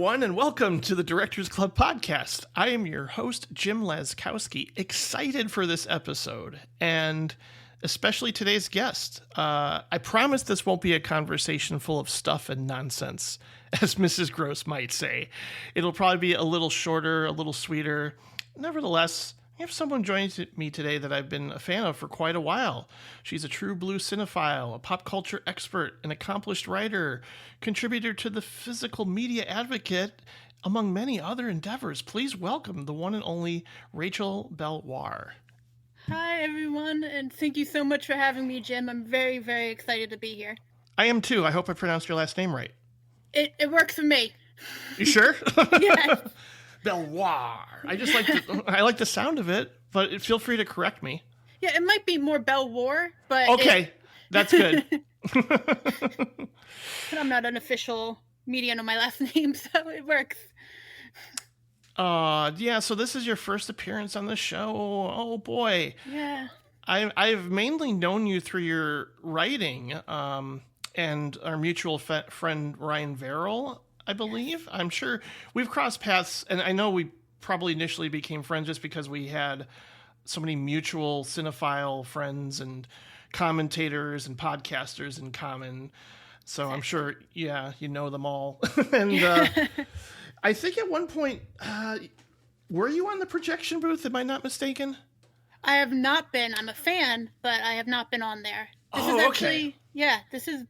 everyone, and welcome to the Directors Club podcast. I am your host, Jim Laskowski, excited for this episode, and especially today's guest. I promise this won't be a conversation full of stuff and nonsense, as Mrs. Gross might say. It'll probably be a little shorter, a little sweeter. Nevertheless, I have someone joining me today that I've been a fan of for quite a while. She's a true blue cinephile, a pop culture expert, an accomplished writer, contributor to the Physical Media Advocate, among many other endeavors. Please welcome the one and only Rachel Bellwoar. Hi, everyone, and thank you so much for having me, Jim. I'm very, very excited to be here. I am too. I hope I pronounced your last name right. It works for me. You sure? Yes. Bellwoar. I like the sound of it, but feel free to correct me. Yeah, it might be more Bellwoar, but okay, that's good. I'm not an official median on my last name, so it works. Yeah. So this is your first appearance on the show. Oh boy. Yeah. I've mainly known you through your writing, and our mutual friend Ryan Verrill, I believe. I'm sure we've crossed paths, and I know we probably initially became friends just because we had so many mutual cinephile friends and commentators and podcasters in common. So I'm sure, yeah, you know them all. And I think at one point, were you on the projection booth? Am I not mistaken? I have not been. I'm a fan, but I have not been on there. This is actually, okay. Yeah, this is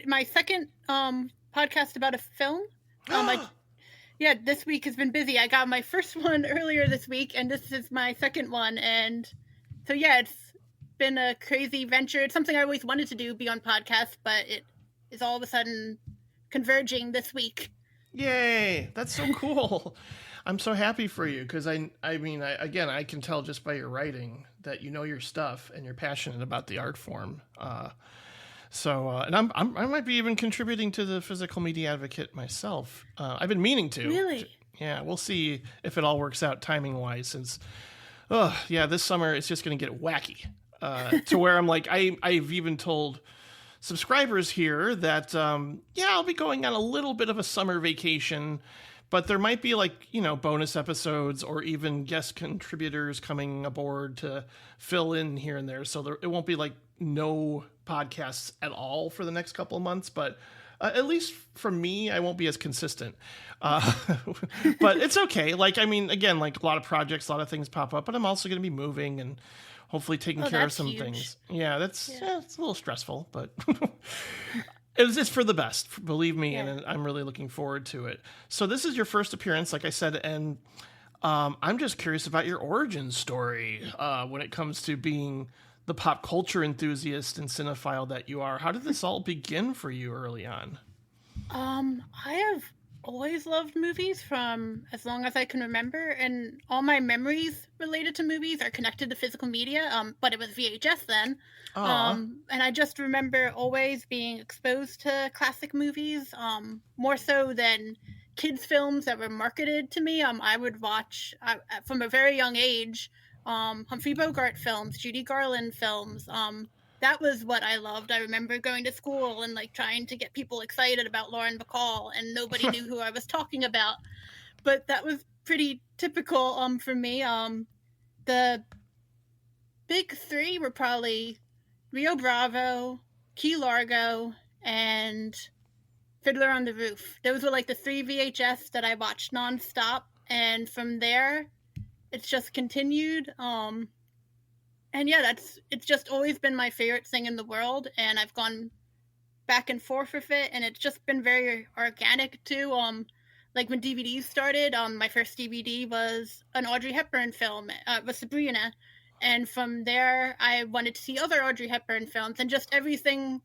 my second podcast about a film. Yeah, this week has been busy. I got my first one earlier this week, and this is my second one. And so, yeah, it's been a crazy venture. It's something I always wanted to do, be on podcasts, but it is all of a sudden converging this week. Yay! That's so cool. I'm so happy for you because I can tell just by your writing that you know your stuff and you're passionate about the art form. And I might be even contributing to the Physical Media Advocate myself. I've been meaning to. Really? Yeah, we'll see if it all works out timing wise. Since, this summer it's just going to get wacky to where I'm like, I've even told subscribers here that I'll be going on a little bit of a summer vacation, but there might be bonus episodes or even guest contributors coming aboard to fill in here and there. So it won't be no podcasts at all for the next couple of months, but at least for me, I won't be as consistent. But it's okay. A lot of projects, a lot of things pop up, but I'm also going to be moving and hopefully taking care of some huge things. Yeah, it's a little stressful, but it's for the best, believe me, and I'm really looking forward to it. So this is your first appearance, like I said, and I'm just curious about your origin story when it comes to being the pop culture enthusiast and cinephile that you are. How did this all begin for you early on? I have always loved movies from as long as I can remember, and all my memories related to movies are connected to physical media, but it was VHS then. And I just remember always being exposed to classic movies, more so than kids' films that were marketed to me. I would watch, from a very young age, Humphrey Bogart films, Judy Garland films. That was what I loved. I remember going to school and trying to get people excited about Lauren Bacall, and nobody knew who I was talking about. But that was pretty typical for me. The big three were probably Rio Bravo, Key Largo, and Fiddler on the Roof. Those were the three VHS that I watched nonstop, and from there it's just continued. And yeah, it's just always been my favorite thing in the world, and I've gone back and forth with it, and it's just been very organic too. When DVDs started, my first DVD was an Audrey Hepburn film, was Sabrina, and from there I wanted to see other Audrey Hepburn films, and just everything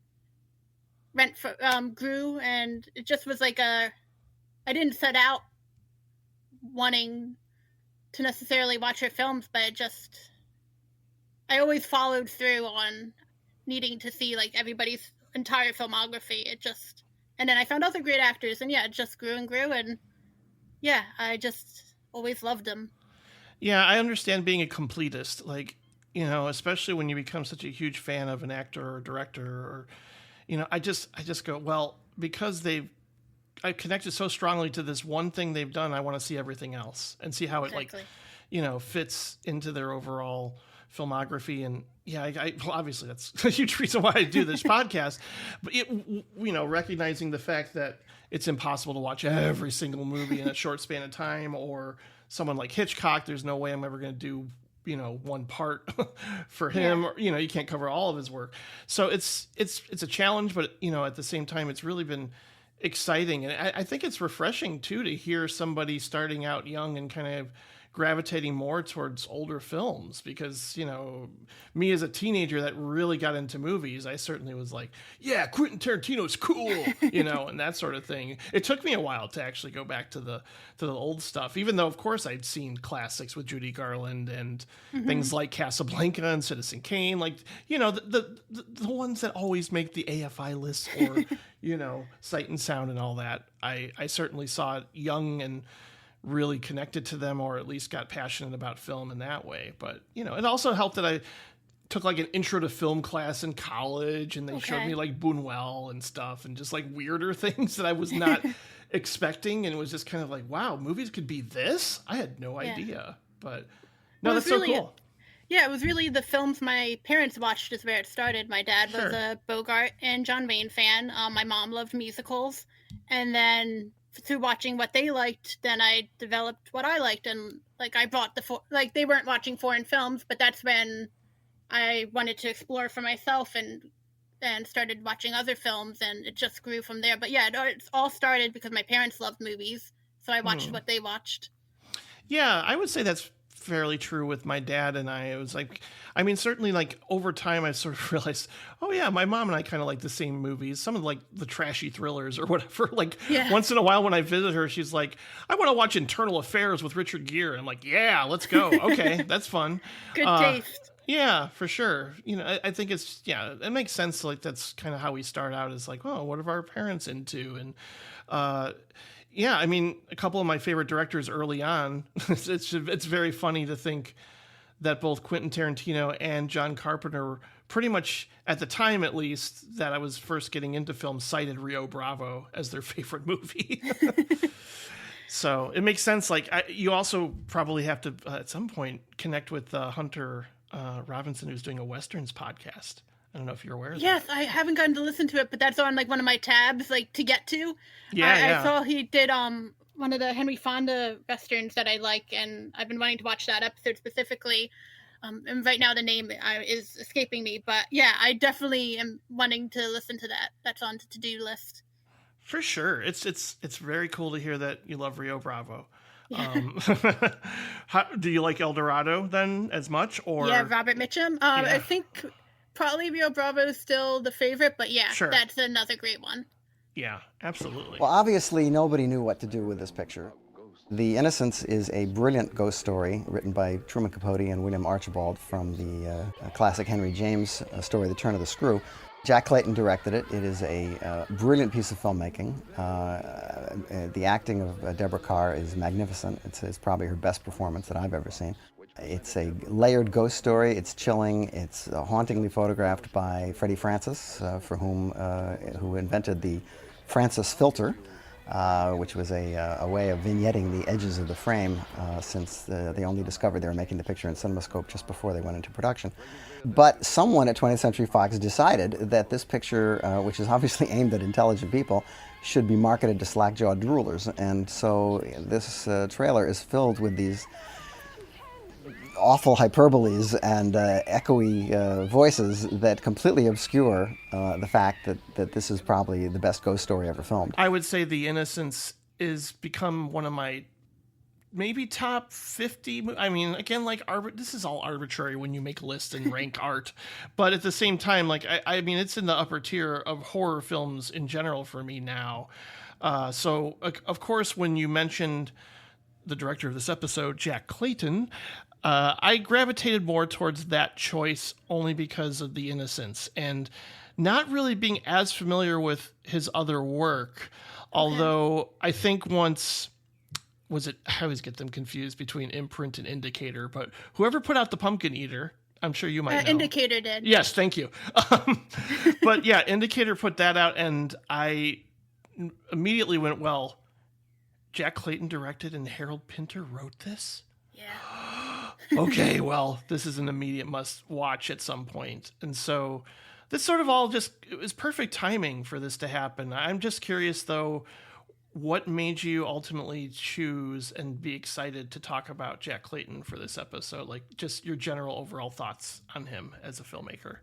grew, and it just was I didn't set out wanting to necessarily watch her films, but I always followed through on needing to see everybody's entire filmography. And then I found other great actors, and it just grew and grew, and I just always loved them. Yeah, I understand being a completist, especially when you become such a huge fan of an actor or director, or, I just go, well, because they've I connected so strongly to this one thing they've done. I want to see everything else and see how it fits into their overall filmography. And well, obviously that's a huge reason why I do this podcast, but recognizing the fact that it's impossible to watch every single movie in a short span of time, or someone like Hitchcock, there's no way I'm ever going to do, one part for him, or, you can't cover all of his work. So it's a challenge, but at the same time, it's really been exciting. And I think it's refreshing too, to hear somebody starting out young and kind of gravitating more towards older films, because me as a teenager that really got into movies, I certainly was like, yeah, Quentin Tarantino's cool, and that sort of thing. It took me a while to actually go back to the old stuff, even though of course I'd seen classics with Judy Garland and things like Casablanca and Citizen Kane, like the ones that always make the AFI list, or Sight and Sound and all that. I certainly saw it young and really connected to them, or at least got passionate about film in that way. But it also helped that I took like an intro to film class in college, and they showed me like Buñuel and stuff, and just like weirder things that I was not expecting, and it was just kind of like, wow, movies could be this. I had no idea. But that's really so cool. Yeah, it was really the films my parents watched is where it started. My dad was a Bogart and John Wayne fan. My mom loved musicals, and then through watching what they liked, then I developed what I liked. And like I bought they weren't watching foreign films, but that's when I wanted to explore for myself and started watching other films, and it just grew from there. But yeah, it all started because my parents loved movies, so I watched what they watched. Yeah, I would say that's fairly true with my dad and I. It was like, I mean, certainly like over time I sort of realized, oh yeah, my mom and I kind of like the same movies, some of like the trashy thrillers or whatever. Like once in a while when I visit her, she's like, I want to watch Internal Affairs with Richard Gere. I'm like, yeah, let's go. Okay, that's fun. Good taste. Yeah, for sure. I think it makes sense. Like that's kind of how we start out, is like, oh, what are our parents into? And I mean, a couple of my favorite directors early on, it's very funny to think that both Quentin Tarantino and John Carpenter, pretty much at the time at least that I was first getting into film, cited Rio Bravo as their favorite movie. So it makes sense. Like you also probably have to at some point connect with Hunter Robinson, who's doing a Westerns podcast. I don't know if you're aware of that. Yes, I haven't gotten to listen to it, but that's on like one of my tabs, like to get to. I saw he did one of the Henry Fonda Westerns that I like, and I've been wanting to watch that episode specifically. And right now the name is escaping me, but yeah, I definitely am wanting to listen to that. That's on the to-do list. For sure. It's very cool to hear that you love Rio Bravo. Yeah. Do you like El Dorado then as much? Or yeah, Robert Mitchum. I think probably Rio Bravo is still the favorite, but yeah, that's another great one. Yeah, absolutely. Well, obviously nobody knew what to do with this picture. The Innocents is a brilliant ghost story written by Truman Capote and William Archibald from the classic Henry James story, The Turn of the Screw. Jack Clayton directed it. It is a brilliant piece of filmmaking. The acting of Deborah Kerr is magnificent. It's probably her best performance that I've ever seen. It's a layered ghost story. It's chilling. It's hauntingly photographed by Freddie Francis, who invented the Francis filter, which was a way of vignetting the edges of the frame since they only discovered they were making the picture in CinemaScope just before they went into production. But someone at 20th Century Fox decided that this picture, which is obviously aimed at intelligent people, should be marketed to slack-jawed droolers. And so this trailer is filled with these awful hyperboles and echoey voices that completely obscure the fact that this is probably the best ghost story ever filmed. I would say The Innocents is become one of my maybe top 50. I mean, again, like this is all arbitrary when you make lists and rank art, but at the same time, like I mean, it's in the upper tier of horror films in general for me now. So of course, when you mentioned the director of this episode, Jack Clayton, I gravitated more towards that choice only because of The Innocents and not really being as familiar with his other work. Although I think once, I always get them confused between Imprint and Indicator, but whoever put out The Pumpkin Eater, I'm sure you might know. Indicator did. Yes, thank you. But yeah, Indicator put that out, and I immediately went, well, Jack Clayton directed and Harold Pinter wrote this? Yeah. Okay, well, this is an immediate must watch at some point. And so this sort of all just, it was perfect timing for this to happen. I'm just curious, though, what made you ultimately choose and be excited to talk about Jack Clayton for this episode? Like, just your general overall thoughts on him as a filmmaker.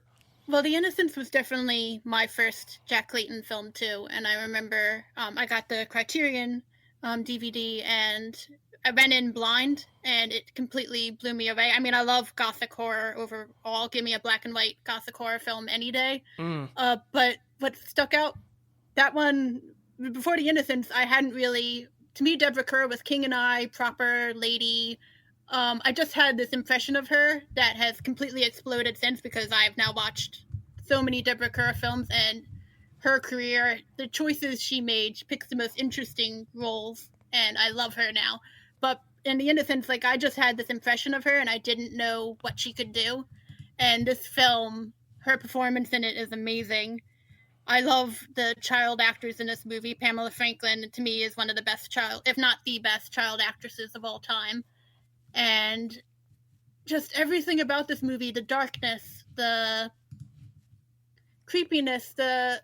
Well, The Innocents was definitely my first Jack Clayton film, too. And I remember I got the Criterion DVD, and I went in blind, and it completely blew me away. I mean, I love gothic horror overall. Give me a black and white gothic horror film any day. But what stuck out, that one, before The Innocents, I hadn't really... To me, Deborah Kerr was King and I, proper lady. I just had this impression of her that has completely exploded since, because I've now watched so many Deborah Kerr films, and her career, the choices she made, she picks the most interesting roles, and I love her now. But in The Innocents, like, I just had this impression of her, and I didn't know what she could do. And this film, her performance in it is amazing. I love the child actors in this movie. Pamela Franklin, to me, is one of the best child, if not the best child actresses of all time. And just everything about this movie, the darkness, the creepiness, the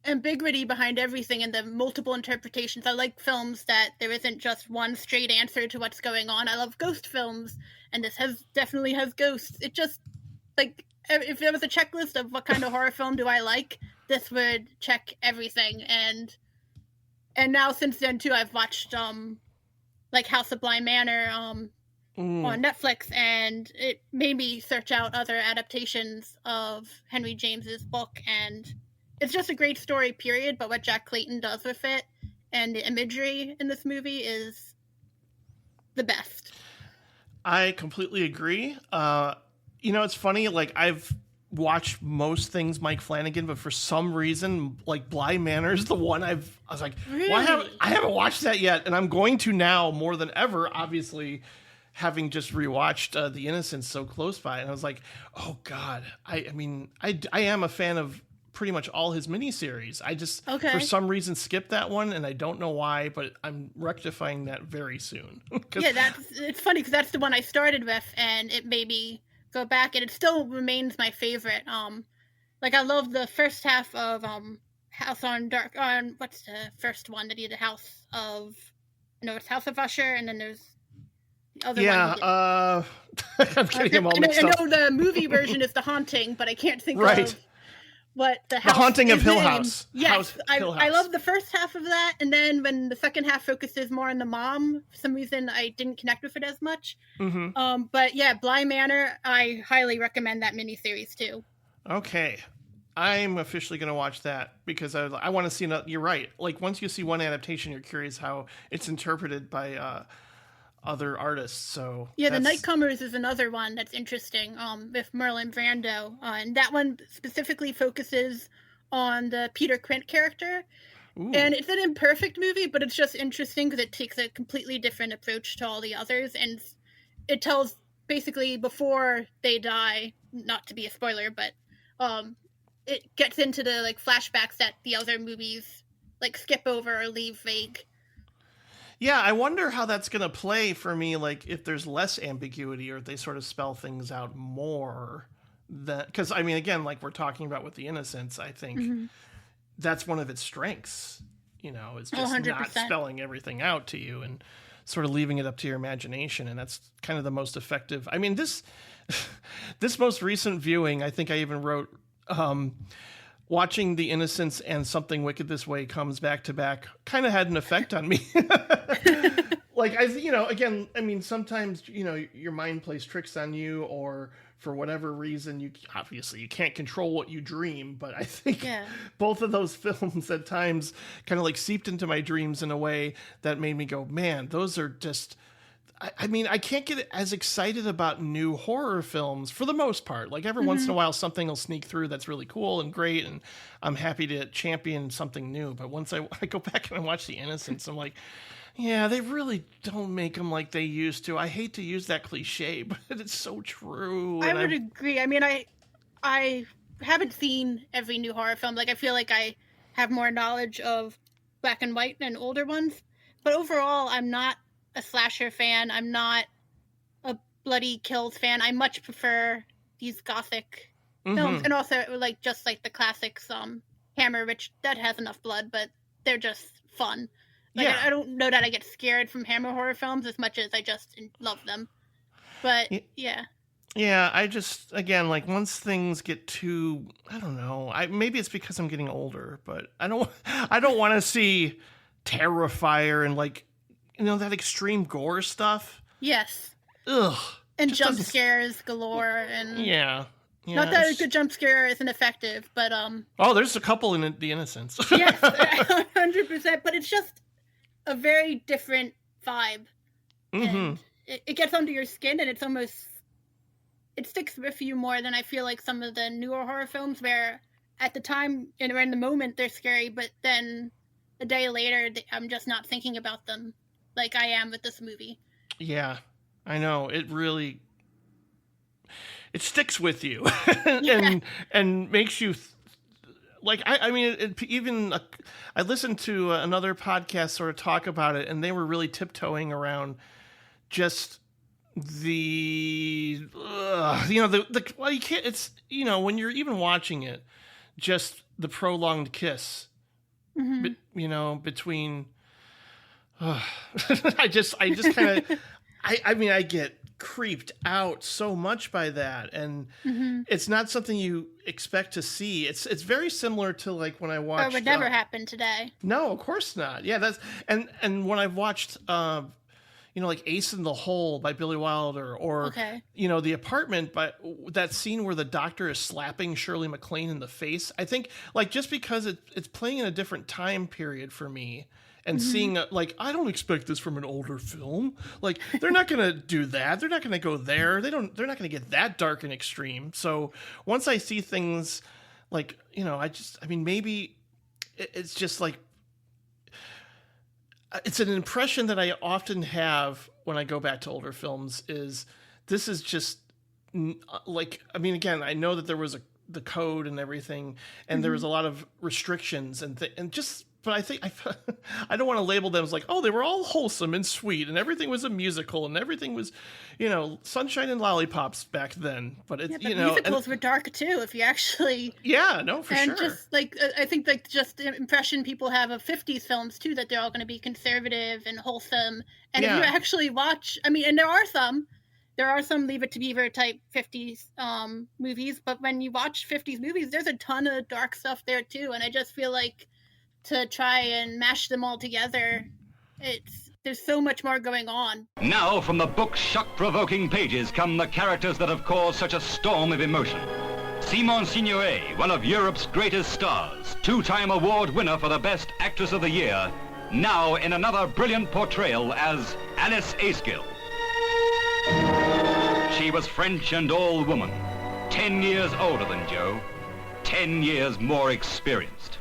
ambiguity behind everything, and the multiple interpretations. I like films that there isn't just one straight answer to what's going on. I love ghost films, and this definitely has ghosts. It just, like, if there was a checklist of what kind of horror film do I like, this would check everything. And now since then too, I've watched like House of Bly Manor on Netflix, and it made me search out other adaptations of Henry James's book, and it's just a great story, period. But what Jack Clayton does with it and the imagery in this movie is the best. I completely agree. You know, it's funny, like, I've watched most things Mike Flanagan, but for some reason, like, Bly Manor is the one I was like, really? Well, I haven't watched that yet, and I'm going to now more than ever, obviously, having just rewatched The Innocents so close by, and I was like, oh, God. I mean, I am a fan of pretty much all his miniseries. I just, for some reason, skipped that one, and I don't know why, but I'm rectifying that very soon. Yeah, it's funny, because that's the one I started with, and it made me go back, and it still remains my favorite. Like, I love the first half of House on Dark. What's the first one that he did? It's House of Usher, and then there's the other one. Yeah, I'm getting them all mixed up. I know the movie version is The Haunting, but I can't think of what the Haunting of Hill in. House. Yes, I love the first half of that, and then when the second half focuses more on the mom, for some reason I didn't connect with it as much. But yeah, Bly Manor, I highly recommend that miniseries too. Okay, I'm officially going to watch that, because I want to see. You're right. Like, once you see one adaptation, you're curious how it's interpreted by other artists. So yeah, The Nightcomers is another one that's interesting, with Marlon Brando, and that one specifically focuses on the Peter Quint character. Ooh. And it's an imperfect movie, but it's just interesting because it takes a completely different approach to all the others, and it tells basically before they die, not to be a spoiler, but it gets into the, like, flashbacks that the other movies, like, skip over or leave vague. Yeah, I wonder how that's going to play for me, like, if there's less ambiguity, or if they sort of spell things out more. Because, I mean, again, like we're talking about with The Innocents, I think that's one of its strengths, you know, is just 100%. Not spelling everything out to you and sort of leaving it up to your imagination. And that's kind of the most effective. I mean, this most recent viewing, I think I even wrote... watching The Innocents and Something Wicked This Way comes back to back kind of had an effect on me. Like, again, I mean, sometimes, your mind plays tricks on you, or for whatever reason, you can't control what you dream. But I think both of those films at times kind of like seeped into my dreams in a way that made me go, man, those are just... I mean, I can't get as excited about new horror films for the most part. Like, every once in a while, something will sneak through that's really cool and great, and I'm happy to champion something new. But once I go back and I watch The Innocents, I'm like, yeah, they really don't make them like they used to. I hate to use that cliche, but it's so true. I would agree. I mean, I haven't seen every new horror film. Like, I feel like I have more knowledge of black and white and older ones. But overall, I'm not a slasher fan. I'm not a bloody kills fan. I much prefer these gothic films, and also like just like the classics, Hammer, which that has enough blood, but they're just fun. Like, I don't know that I get scared from Hammer horror films as much as I just love them. But yeah. Yeah, I just, again, like, once things get too, I don't know, maybe it's because I'm getting older, but I don't want to see Terrifier and, like, you know, that extreme gore stuff. Yes. Ugh. And jump scares galore, and... Yeah. Not that a good jump scare isn't effective, but, Oh, there's a couple in The Innocents. Yes, 100%, but it's just a very different vibe. And it gets under your skin, and it's almost... It sticks with you more than I feel like some of the newer horror films where at the time and in the moment they're scary, but then a day later I'm just not thinking about them like I am with this movie. Yeah, I know. It really... It sticks with you and makes you... Like, I mean, I listened to another podcast sort of talk about it, and they were really tiptoeing around just... well, you can't, it's, you know, when you're even watching it, just the prolonged kiss, you know, between, I just kind of, I mean, I get creeped out so much by that. And it's not something you expect to see. It's very similar to like when I watched. It would never happen today. No, of course not. Yeah. That's, and when I've watched, you know, like Ace in the Hole by Billy Wilder, or, you know, The Apartment, but that scene where the doctor is slapping Shirley MacLaine in the face. I think, like, just because it's playing in a different time period for me, and seeing, like, I don't expect this from an older film. Like, they're not going to do that. They're not going to go there. They're not going to get that dark and extreme. So once I see things like, you know, maybe it's just like, it's an impression that I often have when I go back to older films is this is just like, I mean, again, I know that there was the code and everything, and there was a lot of restrictions but I think I don't want to label them as like, oh, they were all wholesome and sweet and everything was a musical and everything was, you know, sunshine and lollipops back then. But it's, you know, musicals were dark too, if you actually. Yeah, no, for sure. And just like, I think like just the impression people have of 50s films too, that they're all going to be conservative and wholesome. And if you actually watch, I mean, and there are some Leave It to Beaver type 50s movies, but when you watch 50s movies, there's a ton of dark stuff there too. And I just feel like, to try and mash them all together, there's so much more going on. Now from the book's shock-provoking pages come the characters that have caused such a storm of emotion. Simone Signoret, one of Europe's greatest stars, two-time award winner for the Best Actress of the Year, now in another brilliant portrayal as Alice Askill. She was French and all woman, 10 years older than Joe, 10 years more experienced.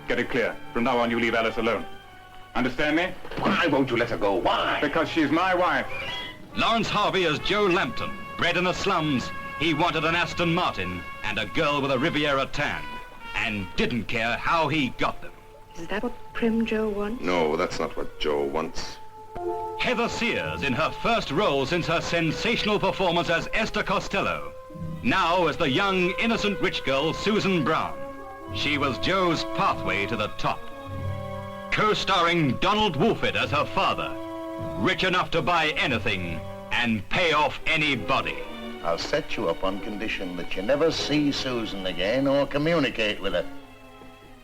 Get it clear. From now on, you leave Alice alone. Understand me? Why won't you let her go? Why? Because she's my wife. Lawrence Harvey as Joe Lampton. Bred in the slums, he wanted an Aston Martin and a girl with a Riviera tan, and didn't care how he got them. Is that what prim Joe wants? No, that's not what Joe wants. Heather Sears in her first role since her sensational performance as Esther Costello. Now as the young, innocent rich girl, Susan Brown. She was Joe's pathway to the top. Co-starring Donald Wolfett as her father, rich enough to buy anything and pay off anybody. I'll set you up on condition that you never see Susan again or communicate with her.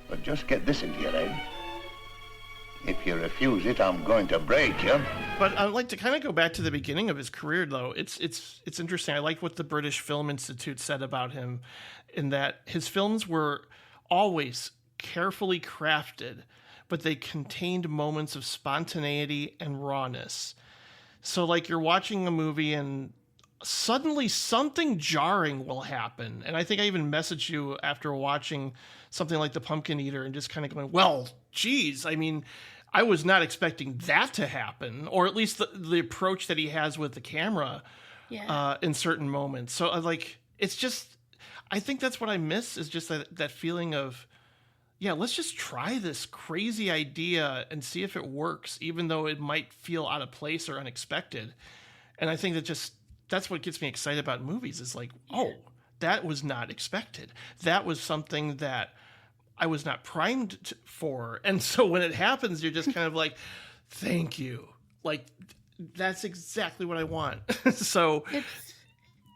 But just get this into your head. If you refuse it, I'm going to break you. But I'd like to kind of go back to the beginning of his career, though. It's interesting. I like what the British Film Institute said about him, in that his films were always carefully crafted, but they contained moments of spontaneity and rawness. So, like, you're watching a movie and suddenly something jarring will happen. And I think I even messaged you after watching something like The Pumpkin Eater and just kind of going, well, geez, I mean, I was not expecting that to happen, or at least the approach that he has with the camera in certain moments. So, like, it's just, I think that's what I miss, is just that feeling of, let's just try this crazy idea and see if it works, even though it might feel out of place or unexpected. And I think that's what gets me excited about movies is like, oh, that was not expected. That was something that I was not primed for. And so when it happens, you're just kind of like, thank you. Like, that's exactly what I want. So...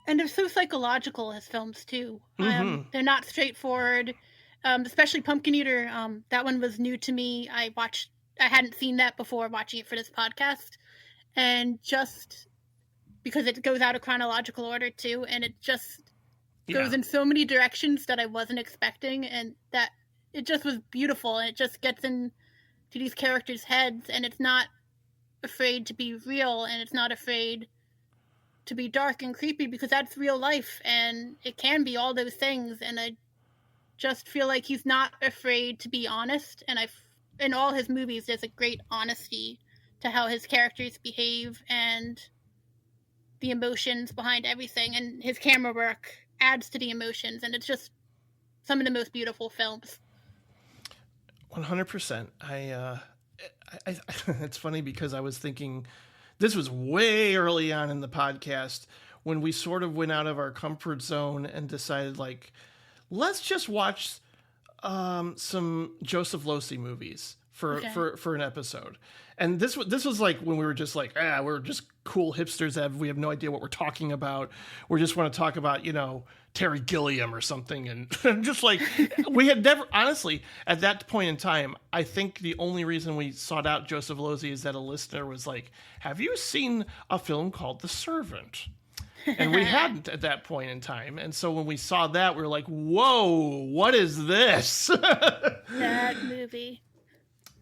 And they're so psychological as films, too. They're not straightforward. Especially Pumpkin Eater. That one was new to me. I hadn't seen that before watching it for this podcast. And just because it goes out of chronological order, too. And it just goes in so many directions that I wasn't expecting. And that it just was beautiful. And it just gets into these characters' heads. And it's not afraid to be real. And it's not afraid to be dark and creepy, because that's real life. And it can be all those things. And I just feel like he's not afraid to be honest. And in all his movies, there's a great honesty to how his characters behave and the emotions behind everything. And his camera work adds to the emotions. And it's just some of the most beautiful films. 100%. It's funny because I was thinking, this was way early on in the podcast when we sort of went out of our comfort zone and decided, like, let's just watch some Joseph Losey movies for an episode. And this was like when we were just like, we're just cool hipsters. We have no idea what we're talking about. We just want to talk about, Terry Gilliam or something. And just like, we had never, honestly, at that point in time, I think the only reason we sought out Joseph Losey is that a listener was like, have you seen a film called The Servant? And we hadn't at that point in time. And so when we saw that, we were like, whoa, what is this? That movie.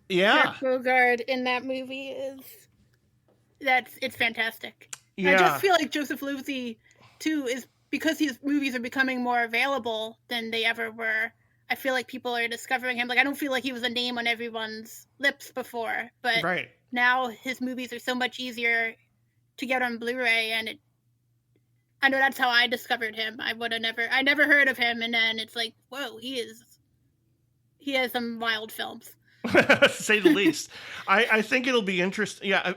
Yeah. Bogard in that movie it's fantastic. Yeah. I just feel like Joseph Losey, too, is because his movies are becoming more available than they ever were. I feel like people are discovering him. Like, I don't feel like he was a name on everyone's lips before, but now his movies are so much easier to get on Blu-ray, and I know that's how I discovered him. I never heard of him, and then it's like, whoa, he has some wild films. To say the least. I think it'll be interesting. Yeah,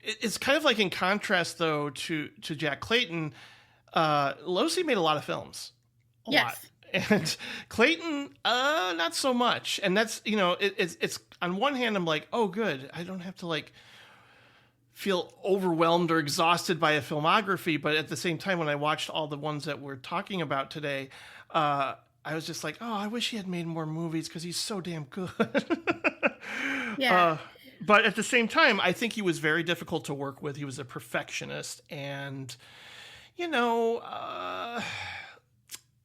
it's kind of like in contrast, though, to Jack Clayton. Losey made a lot of films. A lot. And Clayton, not so much. And that's, it's on one hand, I'm like, oh, good. I don't have to, like, feel overwhelmed or exhausted by a filmography. But at the same time, when I watched all the ones that we're talking about today, I was just like, oh, I wish he had made more movies because he's so damn good. Yeah. But at the same time, I think he was very difficult to work with. He was a perfectionist. And,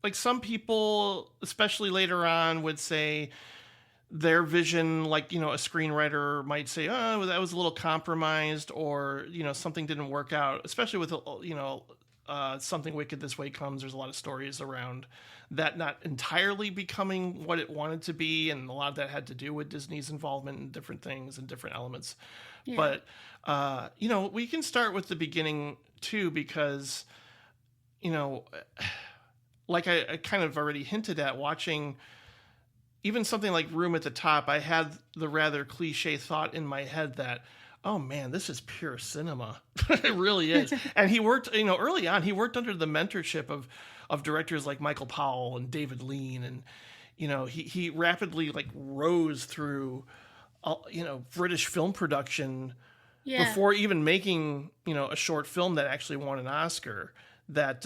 like some people, especially later on, would say their vision, like, a screenwriter might say, oh, that was a little compromised, or, something didn't work out, especially with, Something Wicked This Way Comes. There's a lot of stories around that not entirely becoming what it wanted to be, and a lot of that had to do with Disney's involvement in different things and different elements. Yeah. But, we can start with the beginning, too, because, like I kind of already hinted at, watching even something like Room at the Top, I had the rather cliche thought in my head that, oh man, this is pure cinema. It really is. And he worked, early on, he worked under the mentorship of directors like Michael Powell and David Lean. And, he rapidly like rose through, British film production before even making, a short film that actually won an Oscar that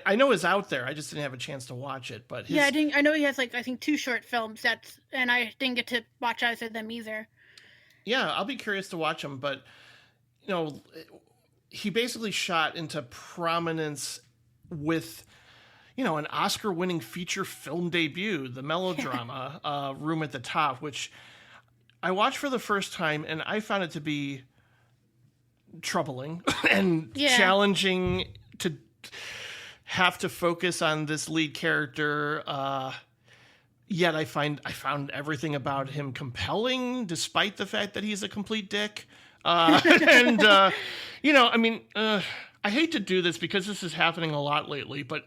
I know is out there. I just didn't have a chance to watch it. But I know he has I think 2 short films and I didn't get to watch either of them either. Yeah, I'll be curious to watch him, but, he basically shot into prominence with, an Oscar-winning feature film debut, the melodrama, Room at the Top, which I watched for the first time, and I found it to be troubling and challenging to have to focus on this lead character, yet I found everything about him compelling, despite the fact that he's a complete dick. I hate to do this because this is happening a lot lately, but,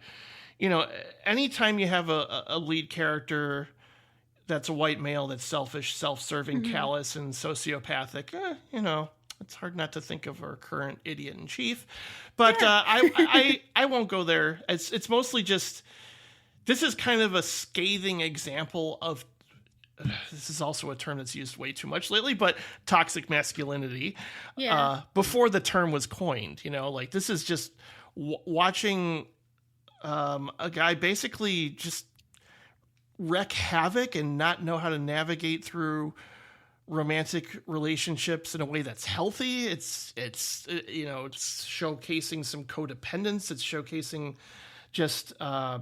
anytime you have a lead character that's a white male that's selfish, self-serving, callous, and sociopathic. It's hard not to think of our current idiot in chief. But I won't go there. It's mostly just, this is kind of a scathing example of, this is also a term that's used way too much lately, but toxic masculinity. Before the term was coined, this is just watching a guy basically just wreak havoc and not know how to navigate through romantic relationships in a way that's healthy. It's showcasing some codependence. It's showcasing just a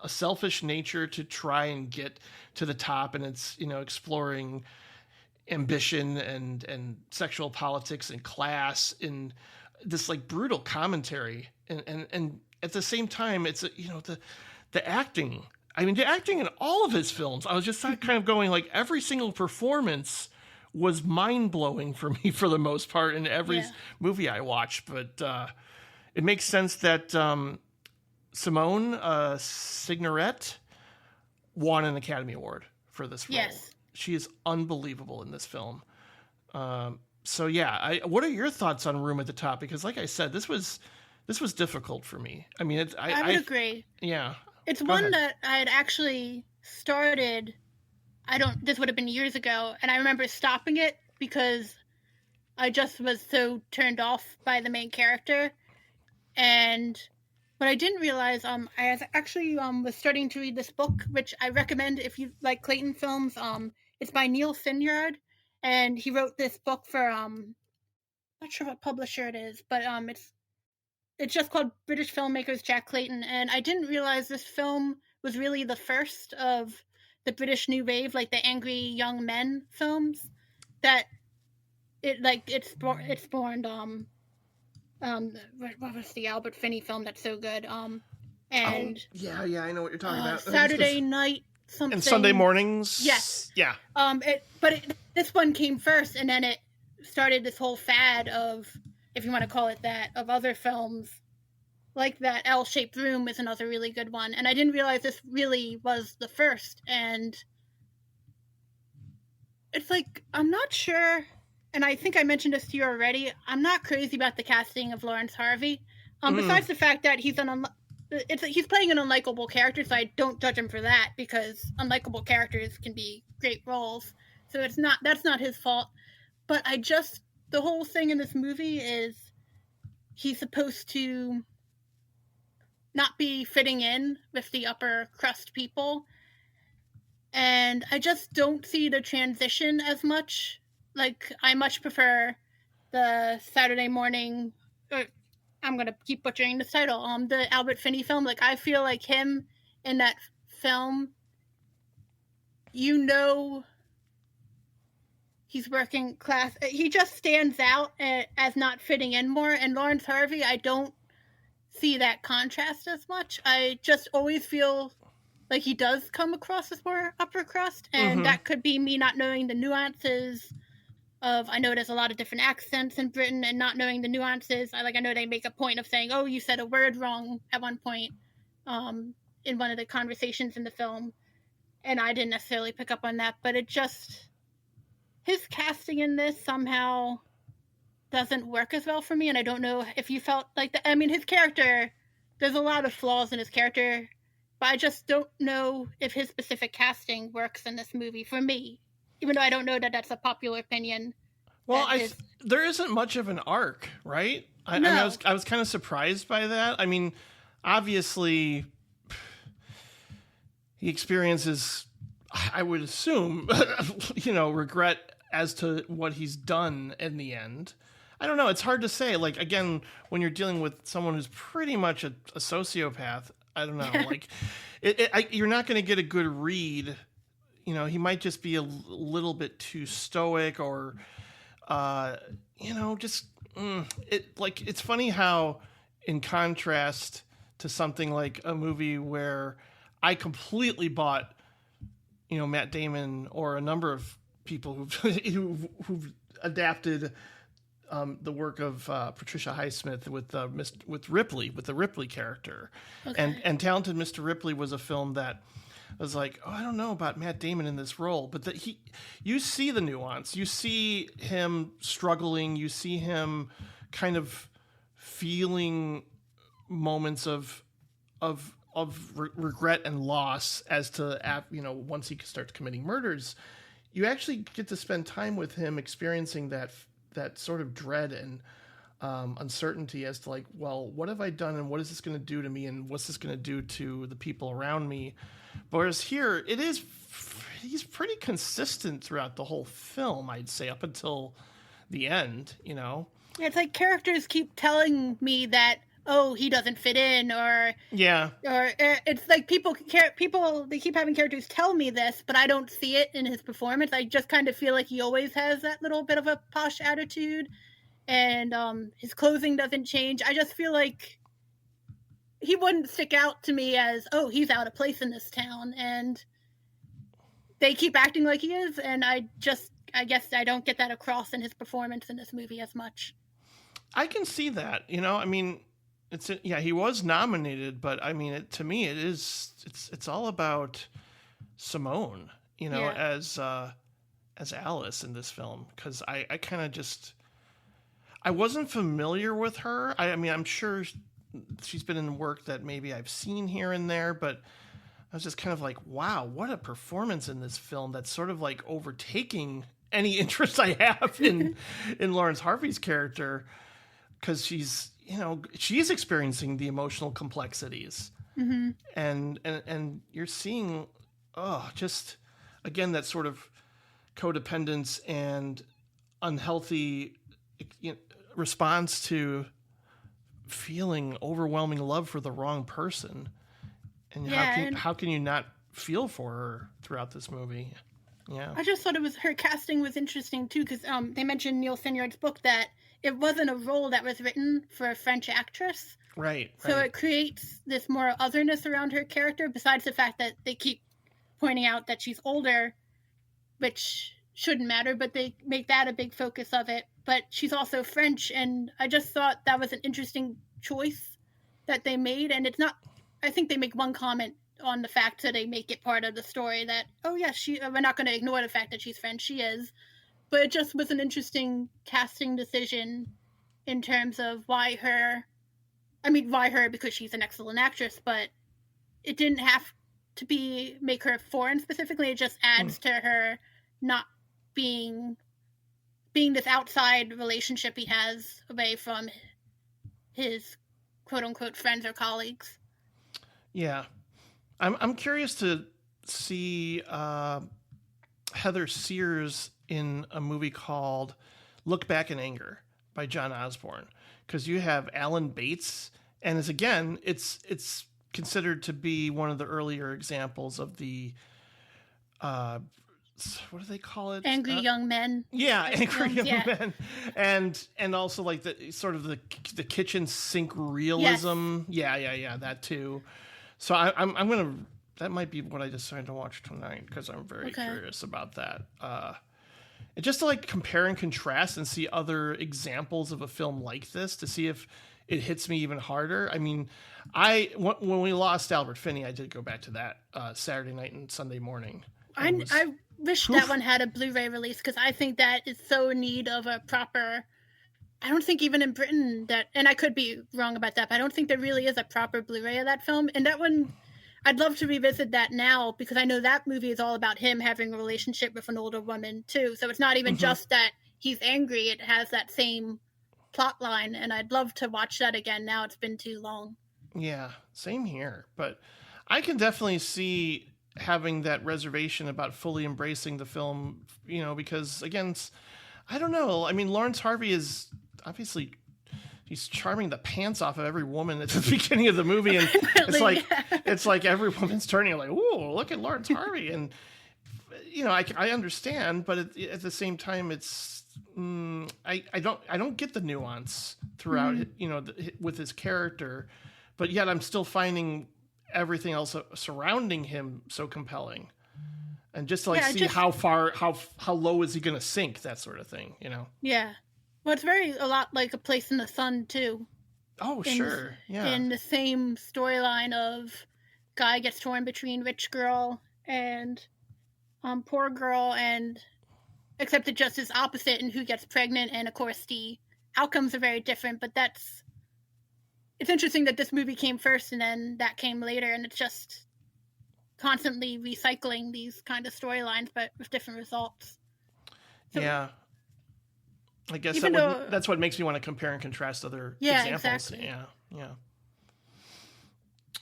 selfish nature to try and get to the top, and it's exploring ambition and sexual politics and class in this like brutal commentary, and at the same time it's the acting. I mean, the acting in all of his films, I was just kind of going like every single performance was mind-blowing for me for the most part in every movie I watched. But it makes sense that Simone Signoret won an Academy Award for this role. Yes. She is unbelievable in this film. What are your thoughts on Room at the Top? Because like I said, this was difficult for me. I mean, I would agree. Yeah. It's one that I had actually started, this would have been years ago, and I remember stopping it because I just was so turned off by the main character. And what I didn't realize, I actually was starting to read this book, which I recommend if you like Clayton films. It's by Neil Finyard, and he wrote this book for, not sure what publisher it is, but it's just called British Filmmakers Jack Clayton, and I didn't realize this film was really the first of the British New Wave, like the angry young men films, that it spawned what was the Albert Finney film that's so good? I know what you're talking about. Saturday Night something. And Sunday Mornings. Yes. Yeah. This one came first, and then it started this whole fad of, if you want to call it that, of other films like that. L-Shaped Room is another really good one, and I didn't realize this really was the first. And it's like, I'm not sure, and I think I mentioned this to you already, I'm not crazy about the casting of Lawrence Harvey. Besides the fact that he's playing an unlikable character, so I don't judge him for that, because unlikable characters can be great roles. So that's not his fault. But the whole thing in this movie is he's supposed to not be fitting in with the upper crust people. And I just don't see the transition as much. Like, I much prefer the Saturday morning, I'm going to keep butchering this title, the Albert Finney film. Like, I feel like him in that film, he's working class. He just stands out as not fitting in more. And Lawrence Harvey, I don't see that contrast as much. I just always feel like he does come across as more upper crust. And that could be me not knowing the nuances of, I know there's a lot of different accents in Britain, and not knowing the nuances. I know they make a point of saying, oh, you said a word wrong at one point in one of the conversations in the film. And I didn't necessarily pick up on that. But his casting in this somehow doesn't work as well for me, and I don't know if you felt like that. I mean, his character, there's a lot of flaws in his character, but I just don't know if his specific casting works in this movie for me, even though I don't know that that's a popular opinion. Well, there isn't much of an arc, right? I was kind of surprised by that. I mean, obviously, he experiences, I would assume, regret as to what he's done in the end. I don't know. It's hard to say. Like, again, when you're dealing with someone who's pretty much a sociopath, I don't know. Like, you're not going to get a good read. He might just be a little bit too stoic, or, it's funny how, in contrast to something like a movie where I completely bought, Matt Damon or a number of people who've adapted the work of Patricia Highsmith with Ripley, with the Ripley character. Okay. And Talented Mr. Ripley was a film that I was like, oh, I don't know about Matt Damon in this role, but that you see the nuance, you see him struggling, you see him kind of feeling moments of regret and loss as to, once he starts committing murders. You actually get to spend time with him experiencing that sort of dread and uncertainty as to, like, well, what have I done and what is this going to do to me and what's this going to do to the people around me? Whereas here, he's pretty consistent throughout the whole film, I'd say, up until the end, Yeah, it's like characters keep telling me that, oh, he doesn't fit in, or it's like people they keep having characters tell me this, but I don't see it in his performance. I just kind of feel like he always has that little bit of a posh attitude, and his clothing doesn't change. I just feel like he wouldn't stick out to me as, oh, he's out of place in this town, and they keep acting like he is, and I guess I don't get that across in his performance in this movie as much. I can see that, I mean, he was nominated, but I mean, to me, it's all about Simone, as Alice in this film, because I kind of I wasn't familiar with her. I mean, I'm sure she's been in work that maybe I've seen here and there, but I was just kind of like, wow, what a performance in this film that's sort of like overtaking any interest I have in Lawrence Harvey's character, because she's experiencing the emotional complexities, and you're seeing, just again that sort of codependence and unhealthy response to feeling overwhelming love for the wrong person, and how can you not feel for her throughout this movie? Yeah, I just thought her casting was interesting too, because they mentioned Neil Sinyard's book that it wasn't a role that was written for a French actress. Right. So it creates this more otherness around her character, besides the fact that they keep pointing out that she's older, which shouldn't matter, but they make that a big focus of it. But she's also French, and I just thought that was an interesting choice that they made. And it's not, I think they make one comment on the fact that they make it part of the story that, oh yes, we're not going to ignore the fact that she's French. She is. But it just was an interesting casting decision in terms of why her, because she's an excellent actress, but it didn't have to make her foreign specifically. It just adds to her not being this outside relationship he has away from his quote unquote friends or colleagues. Yeah. I'm curious to see Heather Sears in a movie called Look Back in Anger by John Osborne, because you have Alan Bates, and it's considered to be one of the earlier examples of the what do they call it? Angry young men. Yeah, angry young men, and also like the sort of the kitchen sink realism. Yes. Yeah, that too. So I'm gonna. That might be what I decide to watch tonight, because I'm very curious about that. And just to like compare and contrast and see other examples of a film like this, to see if it hits me even harder. I mean, when we lost Albert Finney, I did go back to that Saturday night and Sunday morning. I wish that one had a Blu-ray release, because I think that is so in need of a proper. I don't think even in Britain that, and I could be wrong about that, but I don't think there really is a proper Blu-ray of that film. And that one, I'd love to revisit that now, because I know that movie is all about him having a relationship with an older woman too. So it's not even just that he's angry; it has that same plot line, and I'd love to watch that again now. It's been too long. Yeah, same here. But I can definitely see having that reservation about fully embracing the film, because again, I don't know. I mean, Lawrence Harvey is obviously, he's charming the pants off of every woman at the beginning of the movie, and it's like every woman's turning like, "Ooh, look at Lawrence Harvey," and I understand, but at the same time, it's I don't get the nuance throughout, with his character, but yet I'm still finding everything else surrounding him so compelling, and just to see how far, how low is he going to sink, that sort of thing, Yeah. Well, it's a lot like A Place in the Sun, too. Oh, sure. Yeah. In the same storyline of guy gets torn between rich girl and poor girl, and except it just is opposite in who gets pregnant, and of course the outcomes are very different, but it's interesting that this movie came first and then that came later, and it's just constantly recycling these kind of storylines, but with different results. So, yeah. I guess that's what makes me want to compare and contrast other examples. Exactly. Yeah.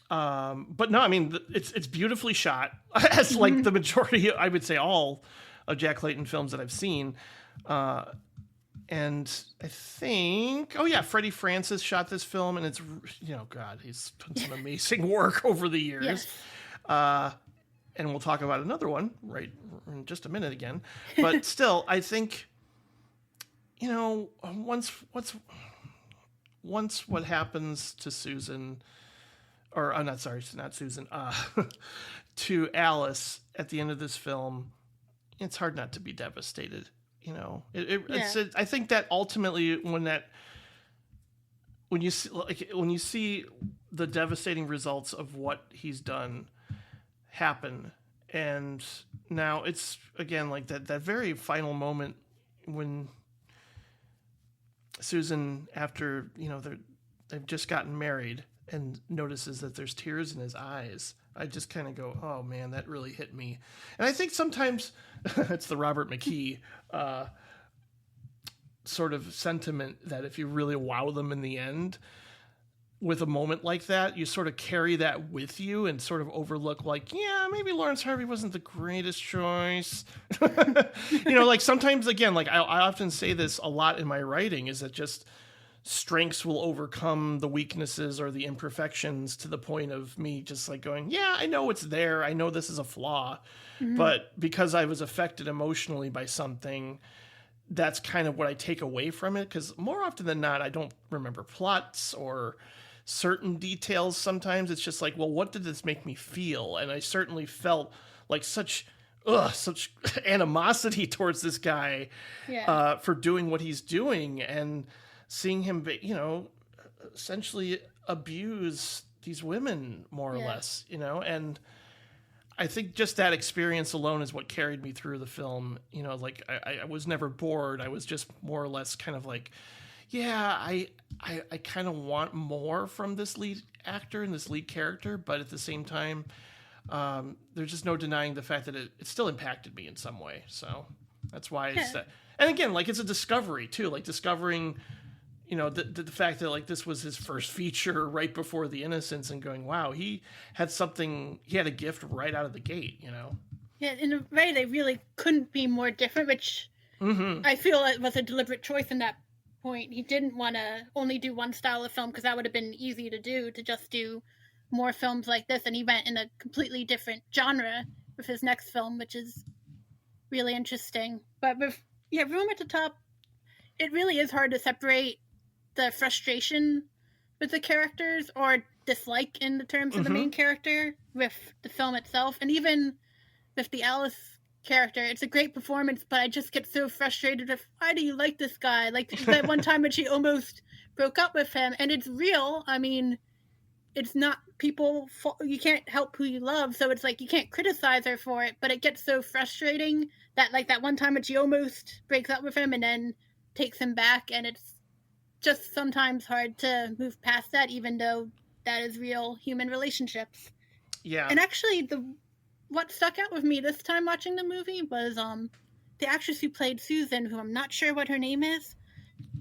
But no, I mean, it's beautifully shot, as like the majority, I would say all of Jack Clayton films that I've seen. And I think, Freddie Francis shot this film, and it's, God, he's done some amazing work over the years. Yes. And we'll talk about another one right in just a minute again. But still, I think, once what happens to Susan, or not Susan, to Alice at the end of this film, it's hard not to be devastated. I think that ultimately when you see the devastating results of what he's done happen, and now it's again like that very final moment when Susan, after they've just gotten married, and notices that there's tears in his eyes. I just kind of go, oh man, that really hit me. And I think sometimes it's the Robert McKee sort of sentiment that if you really wow them in the end with a moment like that, you sort of carry that with you and sort of overlook like, yeah, maybe Lawrence Harvey wasn't the greatest choice. Like sometimes, again, like I often say this a lot in my writing, is that just strengths will overcome the weaknesses or the imperfections to the point of me just like going, yeah, I know it's there. I know this is a flaw, but because I was affected emotionally by something, that's kind of what I take away from it. Because more often than not, I don't remember plots or certain details. Sometimes it's just like, well, what did this make me feel? And I certainly felt like such animosity towards this guy for doing what he's doing, and seeing him, essentially abuse these women more or less, and I think just that experience alone is what carried me through the film. Like I was never bored. I was just more or less kind of like, yeah, I kind of want more from this lead actor and this lead character, but at the same time, there's just no denying the fact that it still impacted me in some way. So that's why it's that. And again, like it's a discovery too, like discovering, the fact that like this was his first feature right before The Innocents, and going, wow, he had a gift right out of the gate, Yeah, in a way they really couldn't be more different, which I feel it was a deliberate choice in that point. He didn't want to only do one style of film, because that would have been easy to do, to just do more films like this, and he went in a completely different genre with his next film, which is really interesting. But with Room at the Top, it really is hard to separate the frustration with the characters or dislike in the terms of the main character with the film itself. And even with the Alice character, it's a great performance, but I just get so frustrated with, why do you like this guy? Like that one time when she almost broke up with him, and it's real. I mean, it's not you can't help who you love, so it's like you can't criticize her for it, but it gets so frustrating that like that one time when she almost breaks up with him and then takes him back, and it's just sometimes hard to move past that, even though that is real human relationships. Yeah. And actually, what stuck out with me this time watching the movie was the actress who played Susan, who I'm not sure what her name is,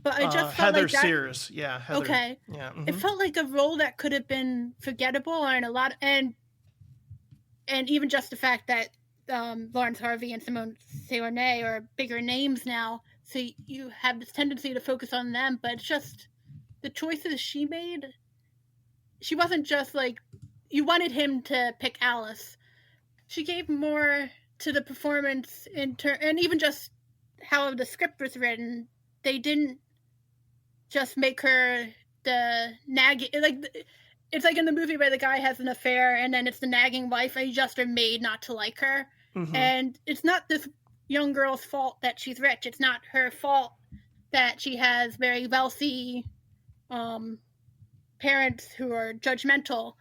but I just felt Heather like that, Sears. Yeah, Heather. Okay. Yeah. It felt like a role that could have been forgettable, and and even just the fact that Lawrence Harvey and Simone Séjourné are bigger names now, so you have this tendency to focus on them, but it's just the choices she made. She wasn't just like, you wanted him to pick Alice. She gave more to the performance and even just how the script was written. They didn't just make her the nagging, it's like in the movie where the guy has an affair and then it's the nagging wife, and you just are made not to like her. And it's not this young girl's fault that she's rich. It's not her fault that she has very wealthy parents who are judgmental.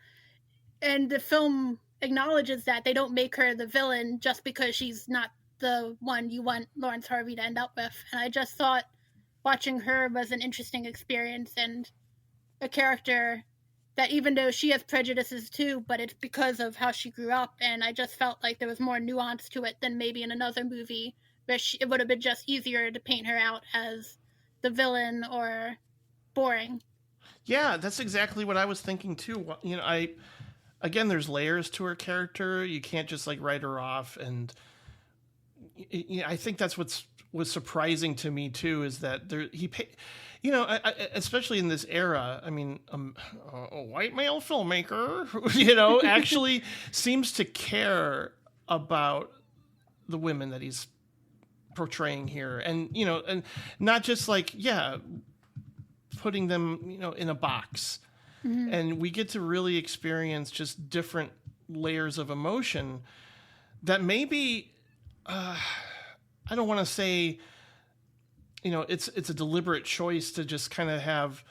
And the film acknowledges that they don't make her the villain just because she's not the one you want Lawrence Harvey to end up with. And I just thought watching her was an interesting experience, and a character that, even though she has prejudices too, but it's because of how she grew up, and I just felt like there was more nuance to it than maybe in another movie where it would have been just easier to paint her out as the villain or boring. Yeah, that's exactly what I was thinking too. You know, again, there's layers to her character. You can't just like write her off, and I think that's was surprising to me too, is that you know, especially in this era. I mean, a white male filmmaker, you know, actually seems to care about the women that he's portraying here, and you know, and not just like putting them, you know, in a box. Mm-hmm. And we get to really experience just different layers of emotion that maybe, I don't want to say, you know, it's a deliberate choice to just kind of have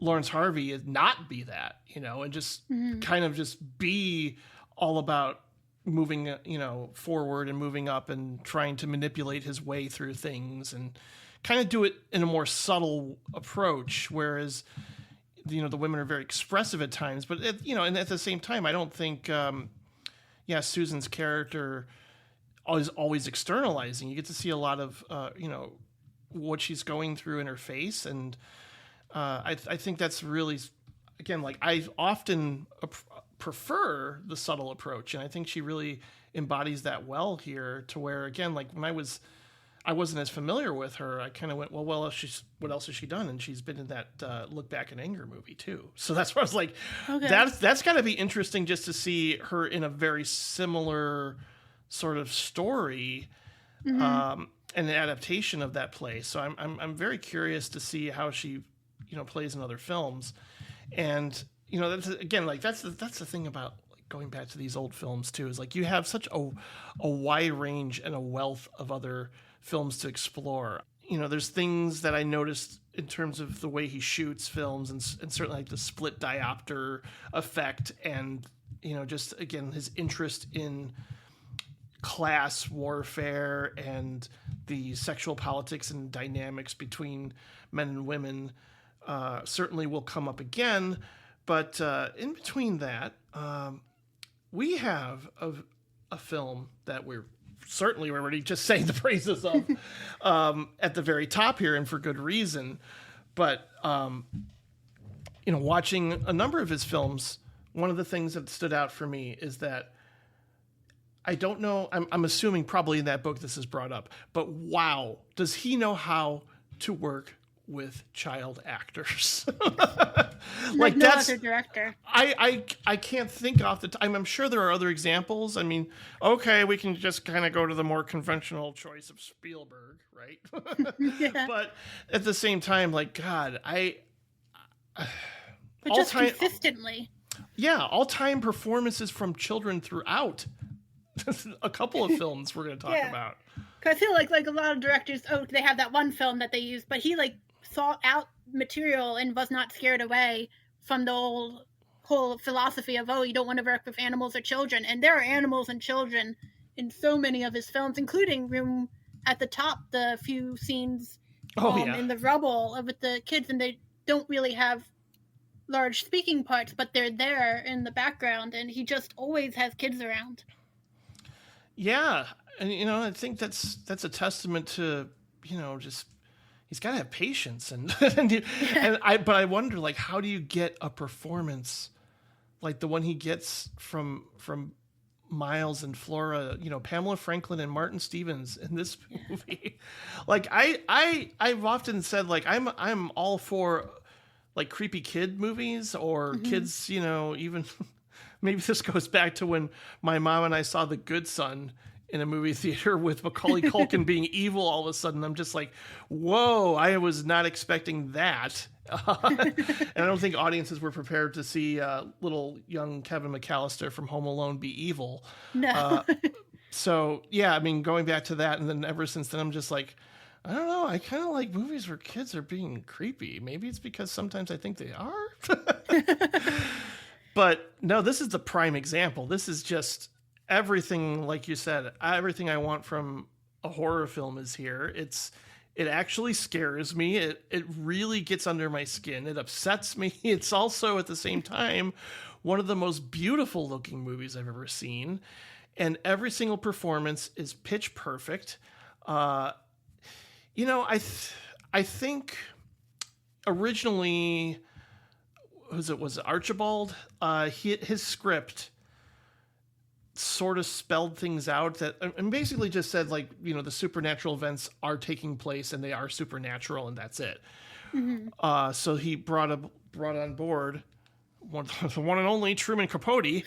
Lawrence Harvey not be that, you know, and just kind of just be all about moving, you know, forward and moving up and trying to manipulate his way through things and kind of do it in a more subtle approach, whereas, you know, the women are very expressive at times, but you know, and at the same time, I don't think, Susan's character is always externalizing. You get to see a lot of, you know, what she's going through in her face, and I think that's really, again, like I often prefer the subtle approach, and I think she really embodies that well here. To where, again, like when I wasn't as familiar with her, I kind of went, well, what else has she done? And she's been in that Look Back in Anger movie too. So that's where I was like, okay, that's got to be interesting just to see her in a very similar sort of story, and an adaptation of that play. So I'm very curious to see how she, you know, plays in other films. And, you know, that's, again, like that's the thing about like going back to these old films too, is like you have such a wide range and a wealth of other films to explore. You know, there's things that I noticed in terms of the way he shoots films, and certainly like the split diopter effect, and, you know, just again his interest in class warfare and the sexual politics and dynamics between men and women certainly will come up again. But in between that, we have a film that we're already just saying the praises of at the very top here, and for good reason. But, you know, watching a number of his films, one of the things that stood out for me is that I don't know, I'm assuming probably in that book this is brought up, but wow, does he know how to work with child actors? Like no other director. I can't think off the time. I'm sure there are other examples. I mean, okay, we can just kind of go to the more conventional choice of Spielberg, right? Yeah. But at the same time, like, God, but just consistently. Yeah, all-time performances from children throughout. A couple of films we're going to talk about. Because I feel like a lot of directors, they have that one film that they use, but he like sought out material and was not scared away from the whole philosophy of, you don't want to work with animals or children. And there are animals and children in so many of his films, including Room at the Top, the few scenes in the rubble with the kids, and they don't really have large speaking parts, but they're there in the background, and he just always has kids around. Yeah, and you know, I think that's a testament to, you know, just he's got to have patience, but I wonder, like, how do you get a performance like the one he gets from Miles and Flora, you know, Pamela Franklin and Martin Stevens in this movie? Like I've often said, like, I'm all for like creepy kid movies or kids, you know, even. Maybe this goes back to when my mom and I saw The Good Son in a movie theater with Macaulay Culkin being evil all of a sudden. I'm just like, whoa, I was not expecting that. And I don't think audiences were prepared to see little young Kevin McAllister from Home Alone be evil. No. So, yeah, I mean, going back to that, and then ever since then, I'm just like, I don't know, I kind of like movies where kids are being creepy. Maybe it's because sometimes I think they are. But no, this is the prime example. This is just everything, like you said, everything I want from a horror film is here. It actually scares me. It really gets under my skin. It upsets me. It's also at the same time one of the most beautiful looking movies I've ever seen. And every single performance is pitch perfect. I think originally, was it Archibald? His script sort of spelled things out and basically just said, like, the supernatural events are taking place and they are supernatural and that's it. Mm-hmm. So he brought on board the one and only Truman Capote,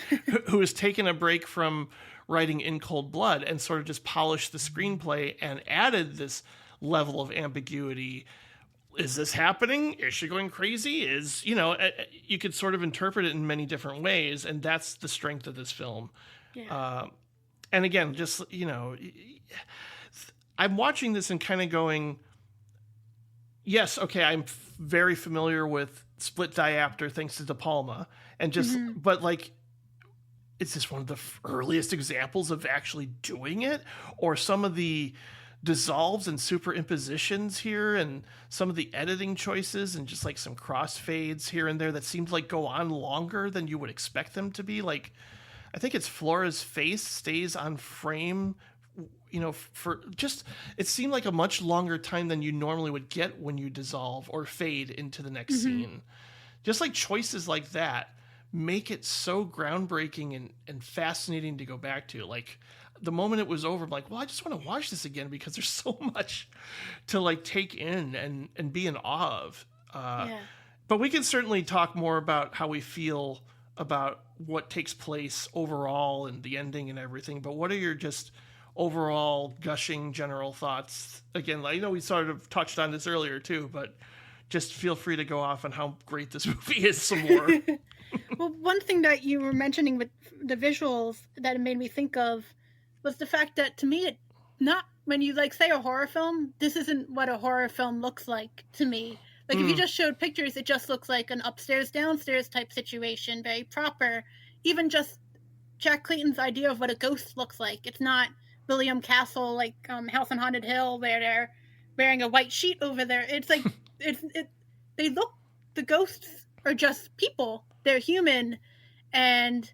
who has taken a break from writing In Cold Blood and sort of just polished the screenplay and added this level of ambiguity. Is this happening? Is she going crazy? You could sort of interpret it in many different ways, and that's the strength of this film. Yeah. And again, just, I'm watching this and kind of going, yes, okay, I'm very familiar with split diopter thanks to De Palma, and just, but like, is this one of the earliest examples of actually doing it? Or some of the dissolves and superimpositions here and some of the editing choices and just like some crossfades here and there that seem to like go on longer than you would expect them to be. Like, I think it's Flora's face stays on frame, for just, it seemed like a much longer time than you normally would get when you dissolve or fade into the next scene. Just like choices like that make it so groundbreaking and fascinating to go back to. Like, the moment it was over, I'm like, well, I just want to watch this again because there's so much to like take in and be in awe of. But we can certainly talk more about how we feel about what takes place overall and the ending and everything. But what are your just overall gushing general thoughts? Again, I know we sort of touched on this earlier too, but just feel free to go off on how great this movie is some more. Well, one thing that you were mentioning with the visuals that it made me think of was the fact that, to me, when you like say a horror film, this isn't what a horror film looks like to me. Like, if you just showed pictures, it just looks like an upstairs downstairs type situation, very proper. Even just Jack Clayton's idea of what a ghost looks like. It's not William Castle, like House on Haunted Hill, where they're wearing a white sheet over there. It's like the ghosts are just people. They're human, and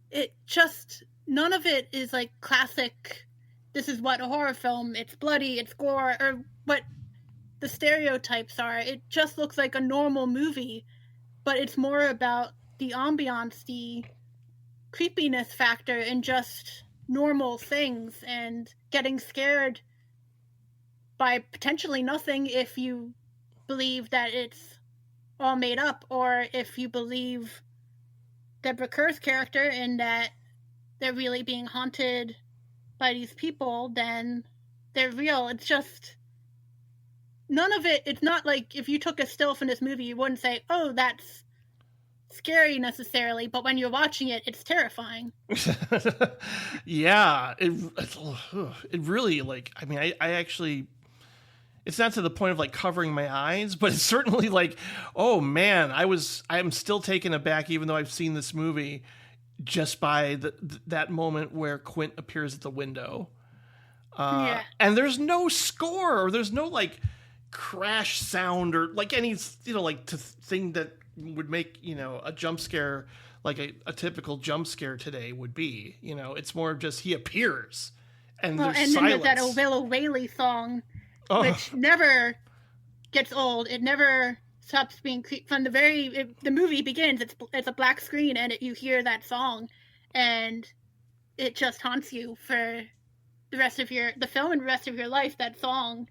it just, none of it is like classic, this is what a horror film, it's bloody, it's gore, or what the stereotypes are. It just looks like a normal movie, but it's more about the ambiance, the creepiness factor, and just normal things, and getting scared by potentially nothing if you believe that it's all made up, or if you believe Deborah Kerr's character and that they're really being haunted by these people, then they're real. It's just, none of it, it's not like if you took a still from this movie, you wouldn't say, oh, that's scary necessarily, but when you're watching it, it's terrifying. Yeah, it really, like, I mean, I actually, it's not to the point of like covering my eyes, but it's certainly like, oh man, I'm still taken aback, even though I've seen this movie, just by that moment where Quint appears at the window. And there's no score, or there's no like crash sound, or like any, like thing that would make, a jump scare like a typical jump scare today would be. It's more just he appears and there's silence. And then that O'Willow Whaley song, which never gets old. It never stops being from the movie begins. It's a black screen, and you hear that song, and it just haunts you for the rest of the film and the rest of your life. That song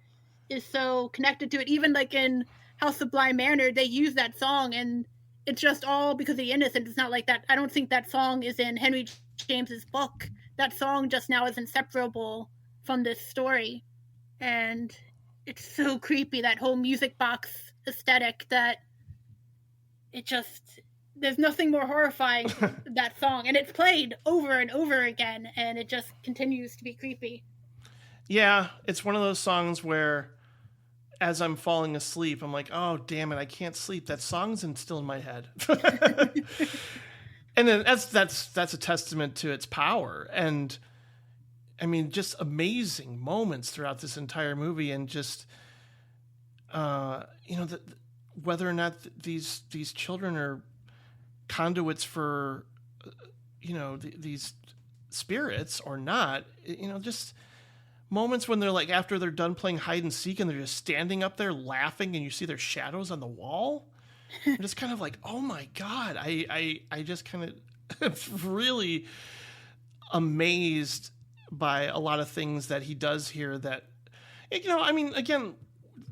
is so connected to it. Even like in House of Bly Manor, they use that song, and it's just all because of the innocence. It's not like that. I don't think that song is in Henry James's book. That song just now is inseparable from this story. And it's so creepy, that whole music box aesthetic, that it just, there's nothing more horrifying than that song. And it's played over and over again, and it just continues to be creepy. Yeah, it's one of those songs where as I'm falling asleep, I'm like, oh, damn it, I can't sleep. That song's still in my head. And then that's a testament to its power. And I mean, just amazing moments throughout this entire movie, and just whether or not these children are conduits for these spirits or not, just moments when they're like, after they're done playing hide and seek and they're just standing up there laughing and you see their shadows on the wall. I'm just kind of like, oh my God, I just kind of really amazed by a lot of things that he does here that, I mean, again,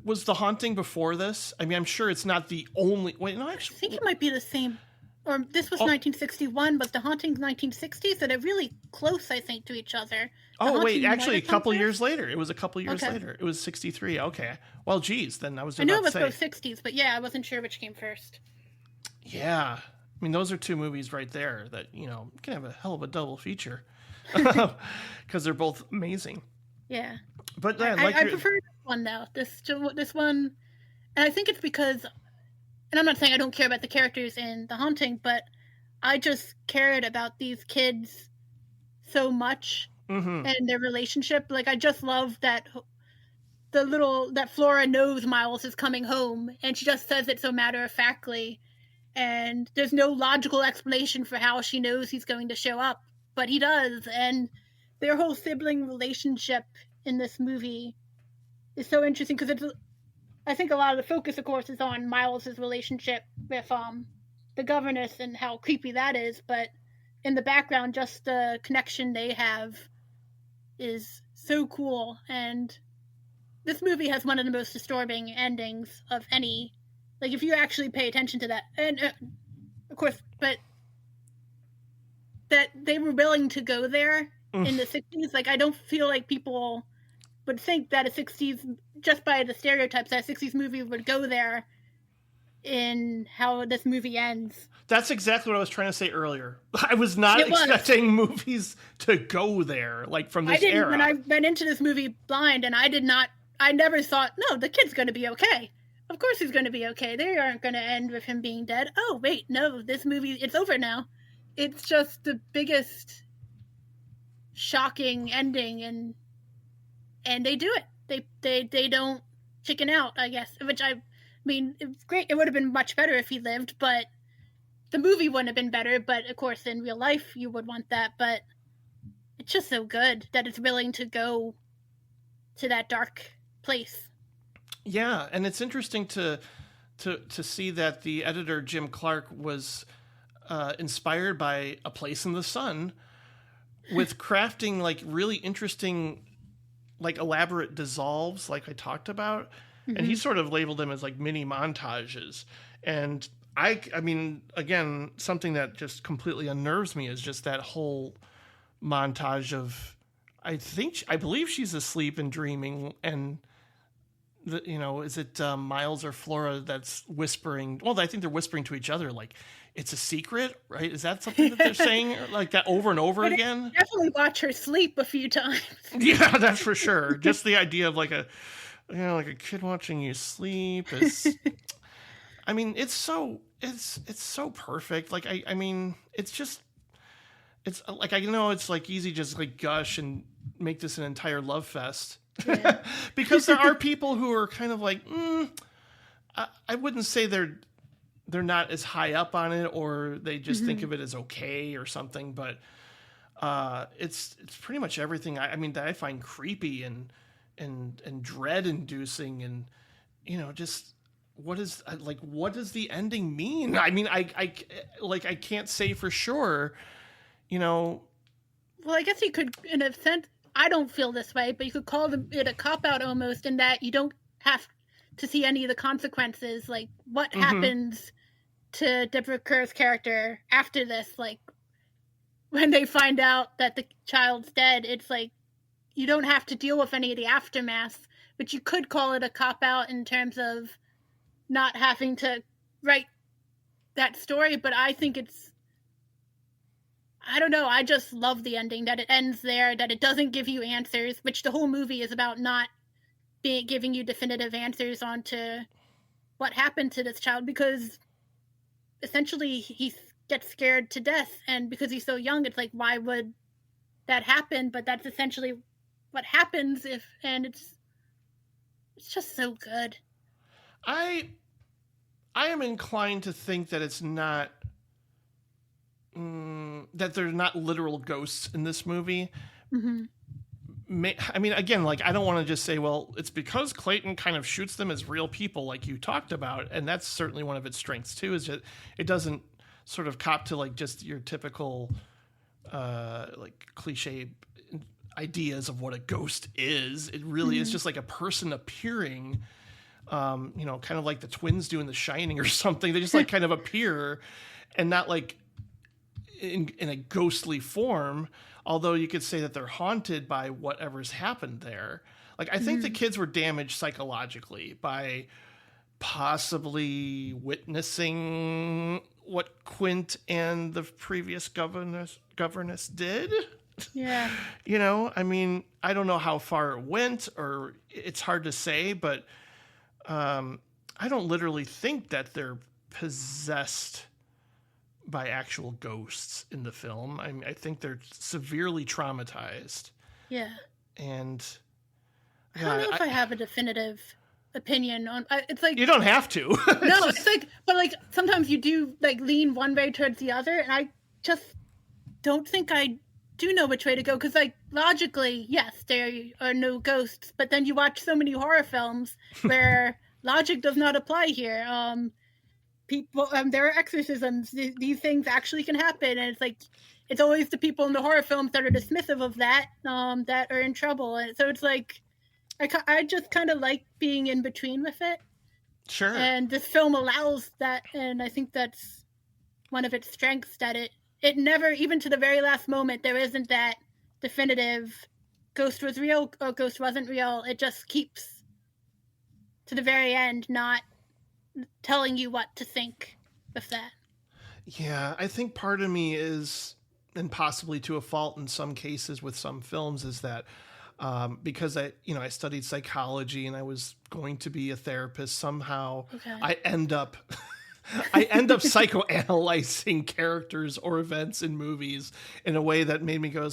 was The Haunting before this? I mean, I'm sure it's not the only, wait, no, actually. I think it might be the same, or this was 1961, but The Haunting's 1960, so they're really close, I think, to each other. Wait, actually, a couple years later. It was a couple years later. It was 63. Okay. Well, geez, then I was I knew it about was to both say. 60s, but yeah, I wasn't sure which came first. Yeah. I mean, those are two movies right there that, can have a hell of a double feature because they're both amazing. Yeah. But then, I prefer this one, though. This one, and I think it's because, and I'm not saying I don't care about the characters in The Haunting, but I just cared about these kids so much and their relationship. Like, I just love that that Flora knows Miles is coming home, and she just says it so matter-of-factly, and there's no logical explanation for how she knows he's going to show up, but he does, and their whole sibling relationship in this movie is so interesting, because I think a lot of the focus, of course, is on Miles' relationship with the governess and how creepy that is, but in the background, just the connection they have is so cool. And this movie has one of the most disturbing endings of any, like, if you actually pay attention to that, and of course, but that they were willing to go there in the 60s. Like, I don't feel like people would think that a 60s, just by the stereotypes, that a 60s movie would go there in how this movie ends. That's exactly what I was trying to say earlier. I was not expecting movies to go there, like, from this era. When I went into this movie blind, and I never thought, no, the kid's going to be okay. Of course he's going to be okay. They aren't going to end with him being dead. Oh, wait, no, this movie, it's over now. It's just the biggest shocking ending, and they do it. They don't chicken out, I guess, which I mean, it's great. It would have been much better if he lived, but the movie wouldn't have been better. But of course, in real life, you would want that. But it's just so good that it's willing to go to that dark place. Yeah, and it's interesting to see that the editor Jim Clark was inspired by A Place in the Sun, with crafting like really interesting, like elaborate dissolves, like I talked about. And he sort of labeled them as like mini montages. And I mean, again, something that just completely unnerves me is just that whole montage of, I believe she's asleep and dreaming, and is it Miles or Flora that's whispering? Well, I think they're whispering to each other, like, it's a secret, right? Is that something that they're saying like that over and over again? Definitely watch her sleep a few times. Yeah, that's for sure. Just the idea of like a kid watching you sleep is, I mean, it's so perfect. Like, I mean, it's like, I know it's like easy just like gush and make this an entire love fest. Yeah. Because there are people who are kind of like, I wouldn't say they're not as high up on it, or they just think of it as okay or something, but it's pretty much everything I mean that I find creepy and dread inducing, and just what does the ending mean? I mean, I can't say for sure, Well, I guess you could, in a sense, I don't feel this way, but you could call it a cop-out almost, in that you don't have to see any of the consequences. Like, what happens to Deborah Kerr's character after this? Like, when they find out that the child's dead, it's like, you don't have to deal with any of the aftermath, but you could call it a cop-out in terms of not having to write that story. But I think I don't know, I just love the ending, that it ends there, that it doesn't give you answers, which the whole movie is about, not giving you definitive answers onto what happened to this child, because essentially he's gets scared to death, and because he's so young, it's like, why would that happen? But that's essentially what happens and it's just so good. I am inclined to think that it's not that they're not literal ghosts in this movie. Mm-hmm. I mean, again, like, I don't want to just say, well, it's because Clayton kind of shoots them as real people, like you talked about, and that's certainly one of its strengths too. Is that it doesn't sort of cop to like just your typical like cliche ideas of what a ghost is. It really is just like a person appearing. Kind of like the twins do in The Shining or something. They just like kind of appear, and not like in a ghostly form. Although you could say that they're haunted by whatever's happened there. Like, I think the kids were damaged psychologically by possibly witnessing what Quint and the previous governess did. Yeah. I mean, I don't know how far it went, or it's hard to say, but I don't literally think that they're possessed by actual ghosts in the film. I mean, I think they're severely traumatized. Yeah. And I don't know if I have a definitive opinion on. It's like, you don't have to. No, it's like, but like sometimes you do like lean one way towards the other, and I just don't think I do know which way to go, because like logically, yes, there are no ghosts, but then you watch so many horror films where logic does not apply here. People, there are exorcisms. These things actually can happen, and it's like, it's always the people in the horror films that are dismissive of that that are in trouble, and so it's like, I just kind of like being in between with it. Sure. And this film allows that, and I think that's one of its strengths, that it never, even to the very last moment, there isn't that definitive ghost was real or ghost wasn't real. It just keeps to the very end not telling you what to think with that. Yeah, I think part of me is, and possibly to a fault in some cases with some films, is that because I studied psychology and I was going to be a therapist, somehow I end up psychoanalyzing characters or events in movies in a way that made me go,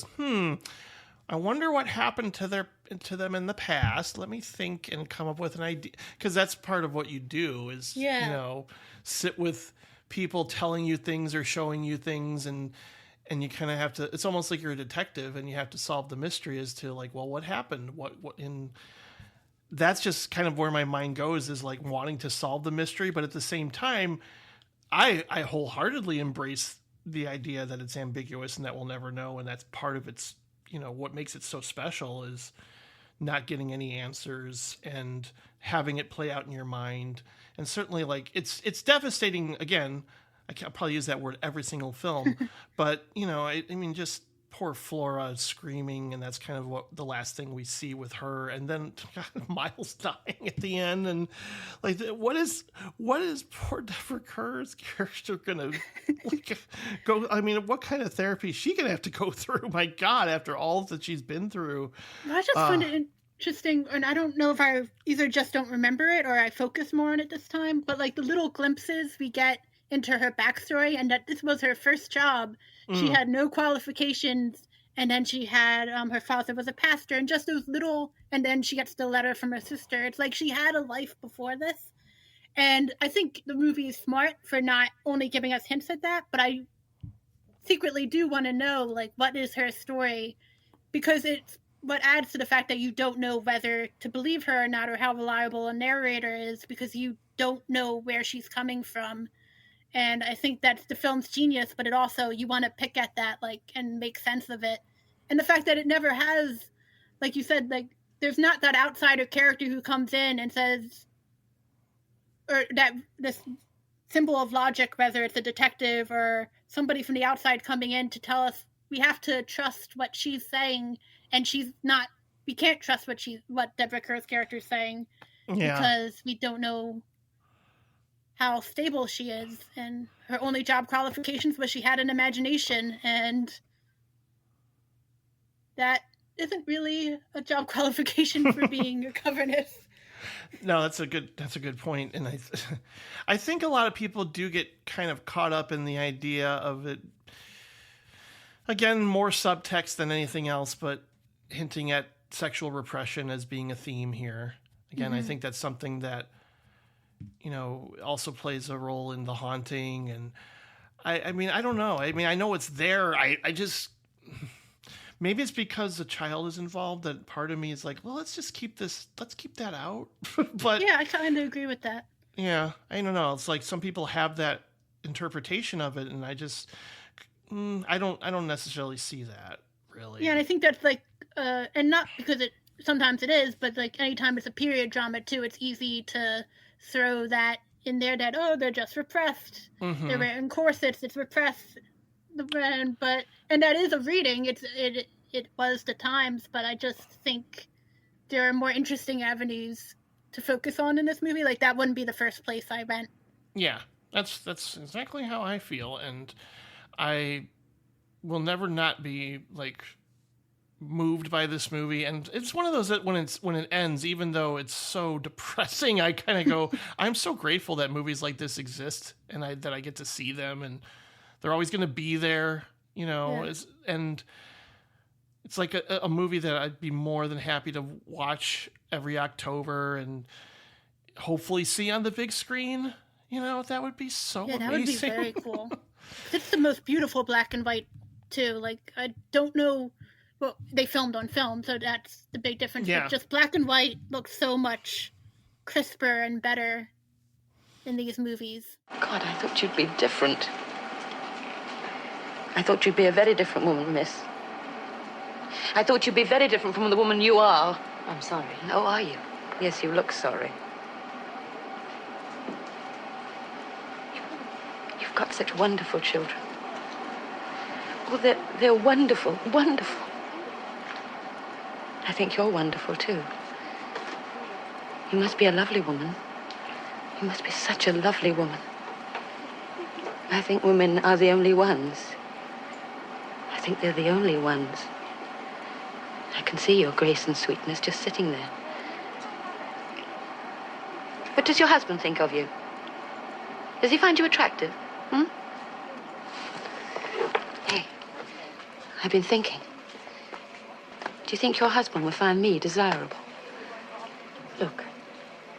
I wonder what happened to them in the past. Let me think and come up with an idea, because that's part of what you do is sit with people telling you things or showing you things, and you kind of have to. It's almost like you're a detective and you have to solve the mystery as to like, well, what happened? What in. That's just kind of where my mind goes, is like wanting to solve the mystery, but at the same time, I wholeheartedly embrace the idea that it's ambiguous and that we'll never know, and that's part of its, what makes it so special is not getting any answers and having it play out in your mind. And certainly, like, it's devastating. Again, I'll probably use that word every single film, but I mean, just poor Flora screaming, and that's kind of what the last thing we see with her. And then Miles dying at the end, and like, what is poor Deborah Kerr's character gonna go? I mean, what kind of therapy is she gonna have to go through? My God, after all that she's been through. I just find it interesting, and I don't know if I either just don't remember it or I focus more on it this time, but like the little glimpses we get into her backstory, and that this was her first job. She had no qualifications, and then she had her father was a pastor, and just those little, and then she gets the letter from her sister. It's like she had a life before this, and I think the movie is smart for not only giving us hints at that, but I secretly do want to know, like, what is her story, because it's what adds to the fact that you don't know whether to believe her or not, or how reliable a narrator is, because you don't know where she's coming from. And I think that's the film's genius, but it also, you want to pick at that, like, and make sense of it. And the fact that it never has, like you said, like, there's not that outsider character who comes in and says, or that this symbol of logic, whether it's a detective or somebody from the outside coming in to tell us we have to trust what she's saying, and we can't trust what Deborah Kerr's character is saying, because we don't know how stable she is, and her only job qualifications was she had an imagination, and that isn't really a job qualification for being a governess. No, that's a good point, and I think a lot of people do get kind of caught up in the idea of it. Again, more subtext than anything else, but hinting at sexual repression as being a theme here. Again, I think that's something that also plays a role in The Haunting, and I mean, I don't know. I mean, I know it's there. I just maybe it's because the child is involved that part of me is like, well, let's keep that out. But yeah, I kind of agree with that. Yeah, I don't know. It's like some people have that interpretation of it, and I just I don't necessarily see that really. Yeah, and I think that's like, and not because sometimes it is, but like anytime it's a period drama too, it's easy to throw that in there that they're just repressed. They're wearing corsets. It's repressed. And that is a reading. It was the times, but I just think there are more interesting avenues to focus on in this movie. Like that wouldn't be the first place I went. Yeah, that's exactly how I feel, and I will never not be like moved by this movie. And it's one of those that when it ends, even though it's so depressing, I kind of go, I'm so grateful that movies like this exist, and that I get to see them, and they're always going to be there, Yeah. And it's like a movie that I'd be more than happy to watch every October and hopefully see on the big screen. That would be so amazing. That would be very cool. It's the most beautiful black and white too. Like I don't know, well, they filmed on film, so that's the big difference. Yeah. But just black and white looks so much crisper and better in these movies. God, I thought you'd be different. I thought you'd be a very different woman, miss. I thought you'd be very different from the woman you are. I'm sorry. Oh, are you? Yes, you look sorry. You've got such wonderful children. Oh, they're wonderful, wonderful. I think you're wonderful, too. You must be a lovely woman. You must be such a lovely woman. I think women are the only ones. I think they're the only ones. I can see your grace and sweetness just sitting there. What does your husband think of you? Does he find you attractive? Hey, I've been thinking. Do you think your husband would find me desirable? Look,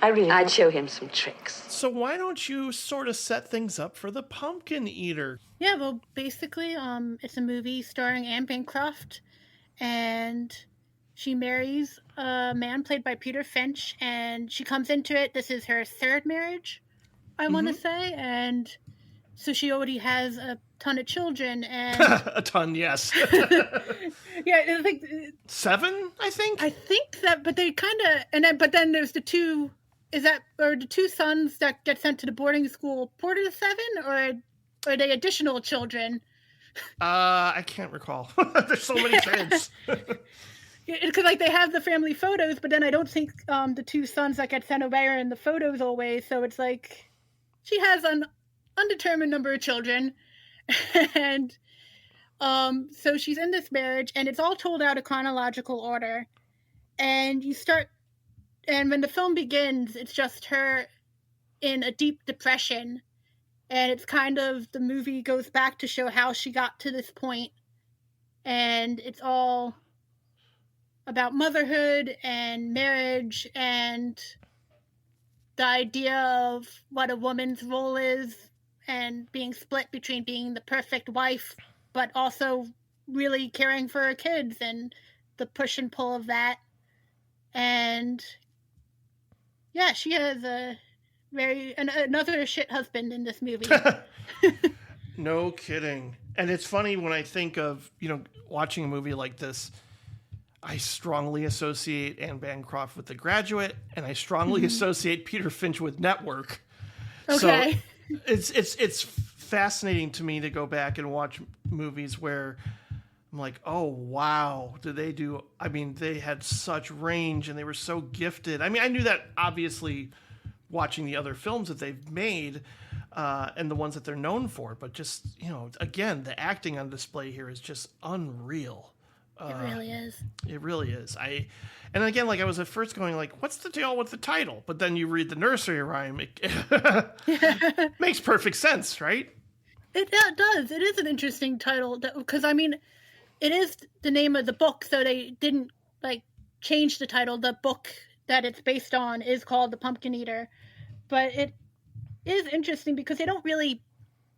I'd show him some tricks. So why don't you sort of set things up for The Pumpkin Eater? Yeah, well, basically, it's a movie starring Anne Bancroft, and she marries a man played by Peter Finch, and she comes into it. This is her third marriage, I want to say, and so she already has a ton of children, and a ton, yes. yeah, I think 7, I think. I think that, but they kind of, but then there's the two. Is that or the two sons that get sent to the boarding school part of the 7, or are they additional children? I can't recall. There's so many kids. Because like they have the family photos, but then I don't think the two sons that get sent away are in the photos always. So it's like she has an undetermined number of children, and so she's in this marriage, and it's all told out of chronological order. And when the film begins, it's just her in a deep depression, and it's kind of the movie goes back to show how she got to this point, and it's all about motherhood and marriage and the idea of what a woman's role is and being split between being the perfect wife but also really caring for her kids and the push and pull of that. And yeah, she has another shit husband in this movie. No kidding. And it's funny when I think of, watching a movie like this, I strongly associate Anne Bancroft with The Graduate, and I strongly associate Peter Finch with Network. Okay. So it's fascinating to me to go back and watch movies where I'm like, oh, wow, they had such range and they were so gifted. I mean, I knew that obviously watching the other films that they've made and the ones that they're known for, but just, again, the acting on display here is just unreal. It really is. It really is. And again, like I was at first going like, what's the deal with the title? But then you read the nursery rhyme. It makes perfect sense, right? It does. It is an interesting title because, I mean, it is the name of the book, so they didn't, like, change the title. The book that it's based on is called The Pumpkin Eater. But it is interesting because they don't really...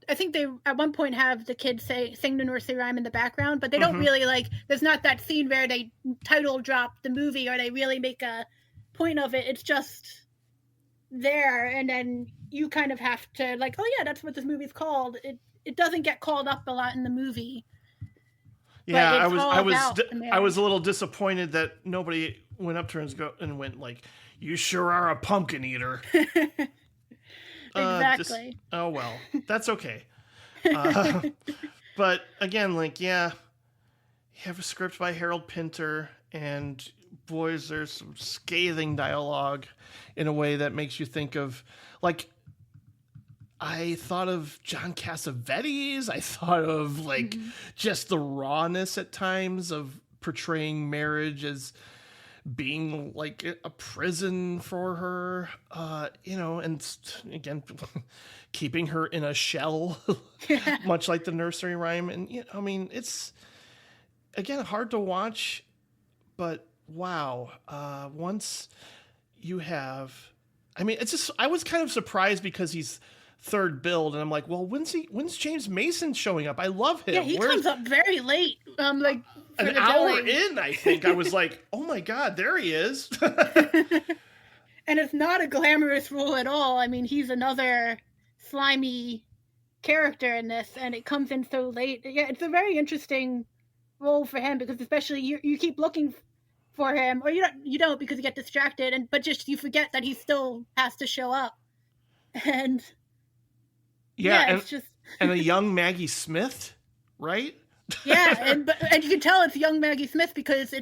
I think they, at one point, have the kids sing the nursery rhyme in the background, but they don't really, like... There's not that scene where they title drop the movie or they really make a point of it. It's just there, and then you kind of have to, like, oh, yeah, that's what this movie's called. It doesn't get called up a lot in the movie. Yeah, I was a little disappointed that nobody went up to her and went like, "You sure are a pumpkin eater." Exactly. Oh well, that's okay. But again, like, yeah, you have a script by Harold Pinter, and boys, there's some scathing dialogue in a way that makes you think of, like, I thought of John Cassavetes. I thought of, like, just the rawness at times of portraying marriage as being like a prison for her, and again, keeping her in a shell, much like the nursery rhyme. And, I mean, it's, again, hard to watch, but wow. Once you have, I mean, it's just, I was kind of surprised because he's third build, and I'm like, well, when's James Mason showing up? I love him. Yeah, he comes up very late. Like an hour in, I think. I was like, oh my God, there he is. And it's not a glamorous role at all. I mean, he's another slimy character in this, and it comes in so late. Yeah, it's a very interesting role for him because especially you keep looking for him, or you don't because you get distracted, but just you forget that he still has to show up. And yeah, it's just and a young Maggie Smith, right? Yeah, and you can tell it's young Maggie Smith because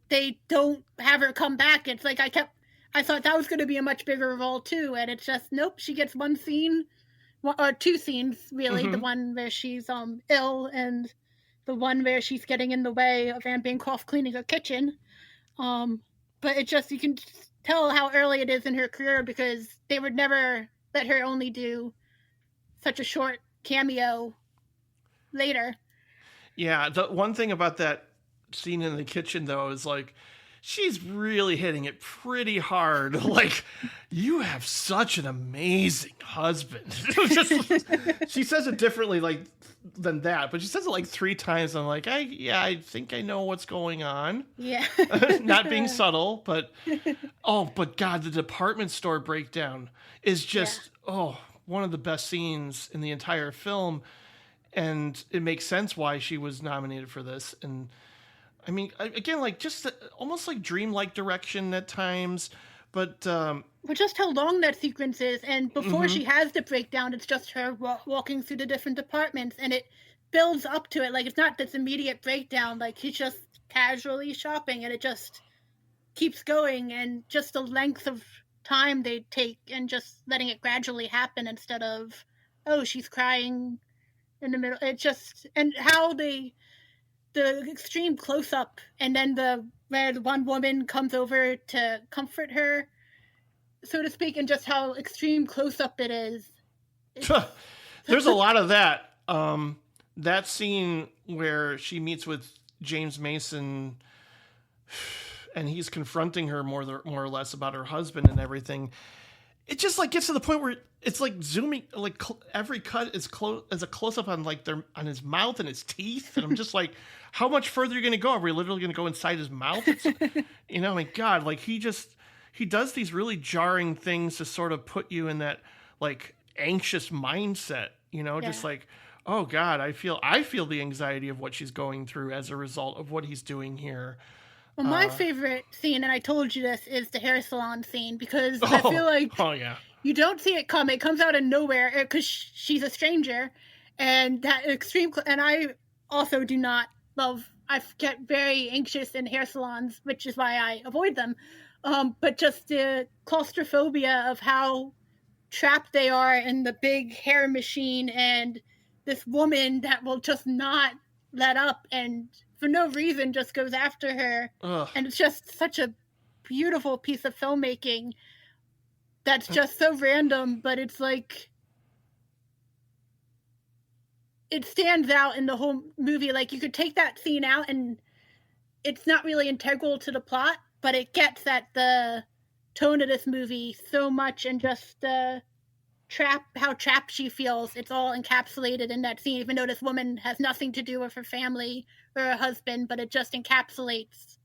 they don't have her come back. It's like I thought that was going to be a much bigger role too, and it's just nope. She gets one scene, or two scenes really. The one where she's ill, and the one where she's getting in the way of Anne Bancroft cleaning her kitchen. But it just, you can tell how early it is in her career because they would never let her only do such a short cameo later. Yeah, the one thing about that scene in the kitchen, though, is like, she's really hitting it pretty hard. Like, you have such an amazing husband. She says it differently, like, than that, but she says it like 3 times. I'm like, I think I know what's going on. Yeah. Not being subtle, but God, the department store breakdown is just, one of the best scenes in the entire film. And it makes sense why she was nominated for this. And I mean, again, like just almost like dreamlike direction at times, but just how long that sequence is. And before she has the breakdown, it's just her walking through the different departments, and it builds up to it. Like, it's not this immediate breakdown. Like, he's just casually shopping, and it just keeps going. And just the length of time they take, and just letting it gradually happen instead of, oh, she's crying in the middle. It just, and how the extreme close up, and then where the one woman comes over to comfort her, so to speak, and just how extreme close up it is. There's a lot of that. That scene where she meets with James Mason, and he's confronting her more or less about her husband and everything. It just like gets to the point where it's like zooming, like every cut is as a close up on like on his mouth and his teeth, and I'm just like, how much further are you going to go? Are we literally going to go inside his mouth? My God, like he does these really jarring things to sort of put you in that like anxious mindset, just like, oh God, I feel the anxiety of what she's going through as a result of what he's doing here. Well, my favorite scene, and I told you this, is the hair salon scene, because I feel like you don't see it come. It comes out of nowhere because she's a stranger, and that extreme. And I also do not love. I get very anxious in hair salons, which is why I avoid them. But just the claustrophobia of how trapped they are in the big hair machine, and this woman that will just not let up and for no reason just goes after her. Ugh. And it's just such a beautiful piece of filmmaking that's just so random, but it's like it stands out in the whole movie. Like, you could take that scene out and it's not really integral to the plot, but it gets at the tone of this movie so much, and just how trapped she feels. It's all encapsulated in that scene, even though this woman has nothing to do with her family or her husband, but it just encapsulates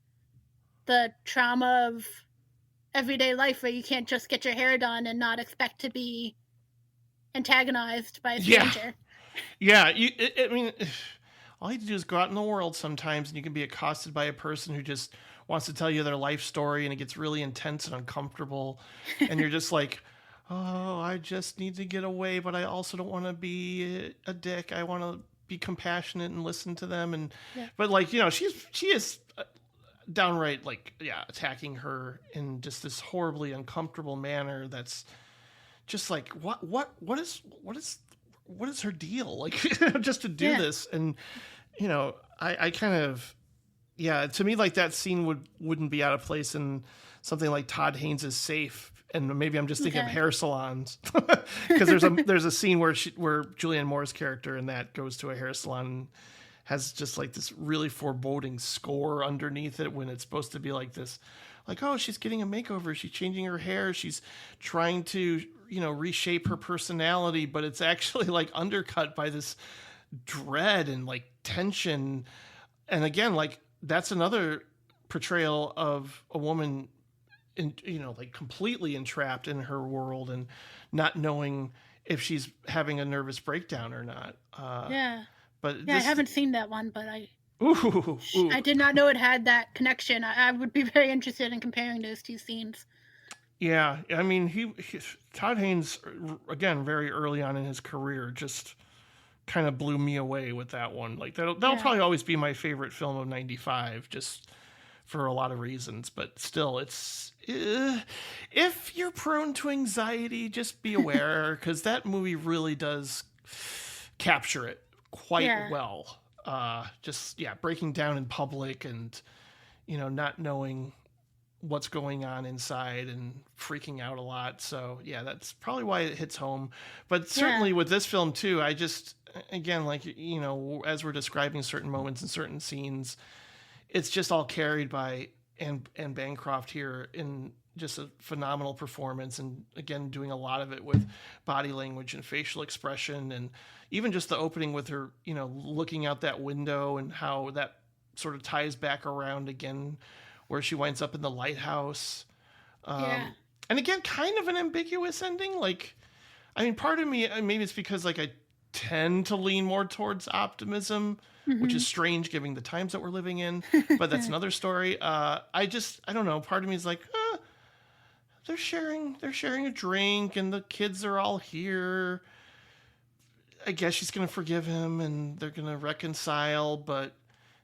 the trauma of everyday life, where you can't just get your hair done and not expect to be antagonized by a stranger. Yeah, I mean, all you have to do is go out in the world sometimes, and you can be accosted by a person who just wants to tell you their life story, and it gets really intense and uncomfortable, and you're just like, oh, I just need to get away, but I also don't want to be a dick. I want to be compassionate and listen to them, and but like, you know, she is downright attacking her in just this horribly uncomfortable manner. That's just like, what is her deal? Like, just to do this. And, you know, I kind of, to me, like, that scene wouldn't be out of place in something like Todd Haynes' Safe. And maybe I'm just thinking of hair salons, because there's a scene where Julianne Moore's character in that goes to a hair salon and has just like this really foreboding score underneath it, when it's supposed to be like this, like, oh, she's getting a makeover, she's changing her hair, she's trying to, you know, reshape her personality, but it's actually like undercut by this dread and like tension. And again, like, that's another portrayal of a woman like completely entrapped in her world and not knowing if she's having a nervous breakdown or not. But I haven't seen that one, but Ooh. I did not know it had that connection. I would be very interested in comparing those two scenes. Yeah, I mean, Todd Haynes, again, very early on in his career, just kind of blew me away with that one. Like, that'll probably always be my favorite film of '95, just for a lot of reasons. But still, it's if you're prone to anxiety, just be aware, because that movie really does capture it quite well. Breaking down in public and, you know, not knowing what's going on inside and freaking out a lot. So that's probably why it hits home. But certainly with this film too, I just, again, like, you know, as we're describing certain moments and certain scenes, it's just all carried by Anne Bancroft here in just a phenomenal performance. And again, doing a lot of it with body language and facial expression, and even just the opening with her, you know, looking out that window, and how that sort of ties back around again, where she winds up in the lighthouse. And again, kind of an ambiguous ending. Like, I mean, part of me, maybe it's because like I tend to lean more towards optimism, which is strange given the times that we're living in, but that's another story. I don't know. Part of me is like, they're sharing a drink and the kids are all here. I guess she's going to forgive him and they're going to reconcile, but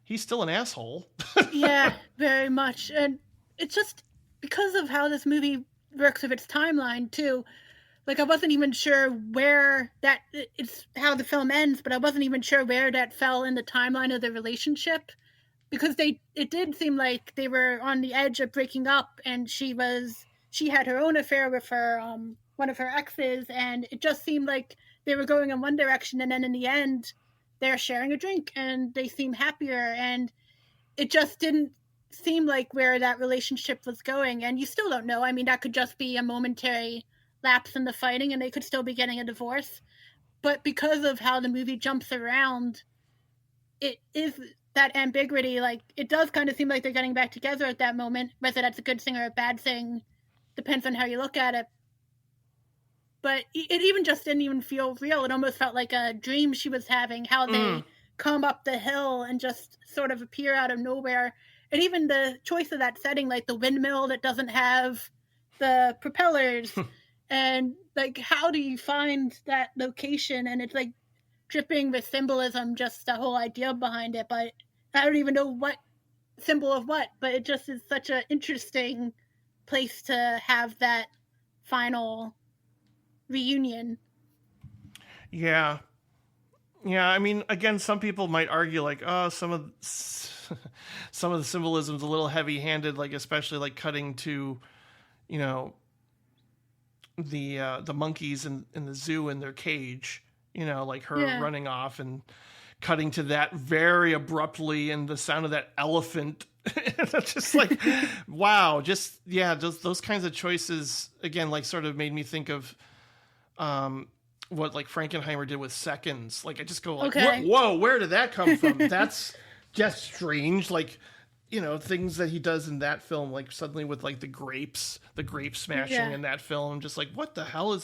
he's still an asshole. Yeah, very much. And it's just because of how this movie works with its timeline too. Like, I wasn't even sure where it's how the film ends, but I wasn't even sure where that fell in the timeline of the relationship, because it did seem like they were on the edge of breaking up, and she had her own affair with her, one of her exes, and it just seemed like they were going in one direction, and then in the end, they're sharing a drink, and they seem happier, and it just didn't seem like where that relationship was going, and you still don't know. I mean, that could just be a momentary lapse in the fighting, and they could still be getting a divorce. But because of how the movie jumps around, it is that ambiguity. Like, it does kind of seem like they're getting back together at that moment. Whether that's a good thing or a bad thing depends on how you look at it. But it even just didn't even feel real. It almost felt like a dream she was having, how they come up the hill and just sort of appear out of nowhere. And even the choice of that setting, like the windmill that doesn't have the propellers. And, like, how do you find that location? And it's, like, dripping with symbolism, just the whole idea behind it. But I don't even know what symbol of what, but it just is such an interesting place to have that final reunion. Yeah. Yeah, I mean, again, some people might argue like, oh, some of the symbolism's a little heavy-handed, like especially like cutting to, you know, the monkeys in the zoo in their cage, you know, like her running off and cutting to that very abruptly and the sound of that elephant. It's just like, wow, just those kinds of choices again, like sort of made me think of what like Frankenheimer did with Seconds. Like I just go like, whoa, where did that come from? That's just strange. Like, you know, things that he does in that film, like suddenly with like the grape smashing in that film. I'm just like, what the hell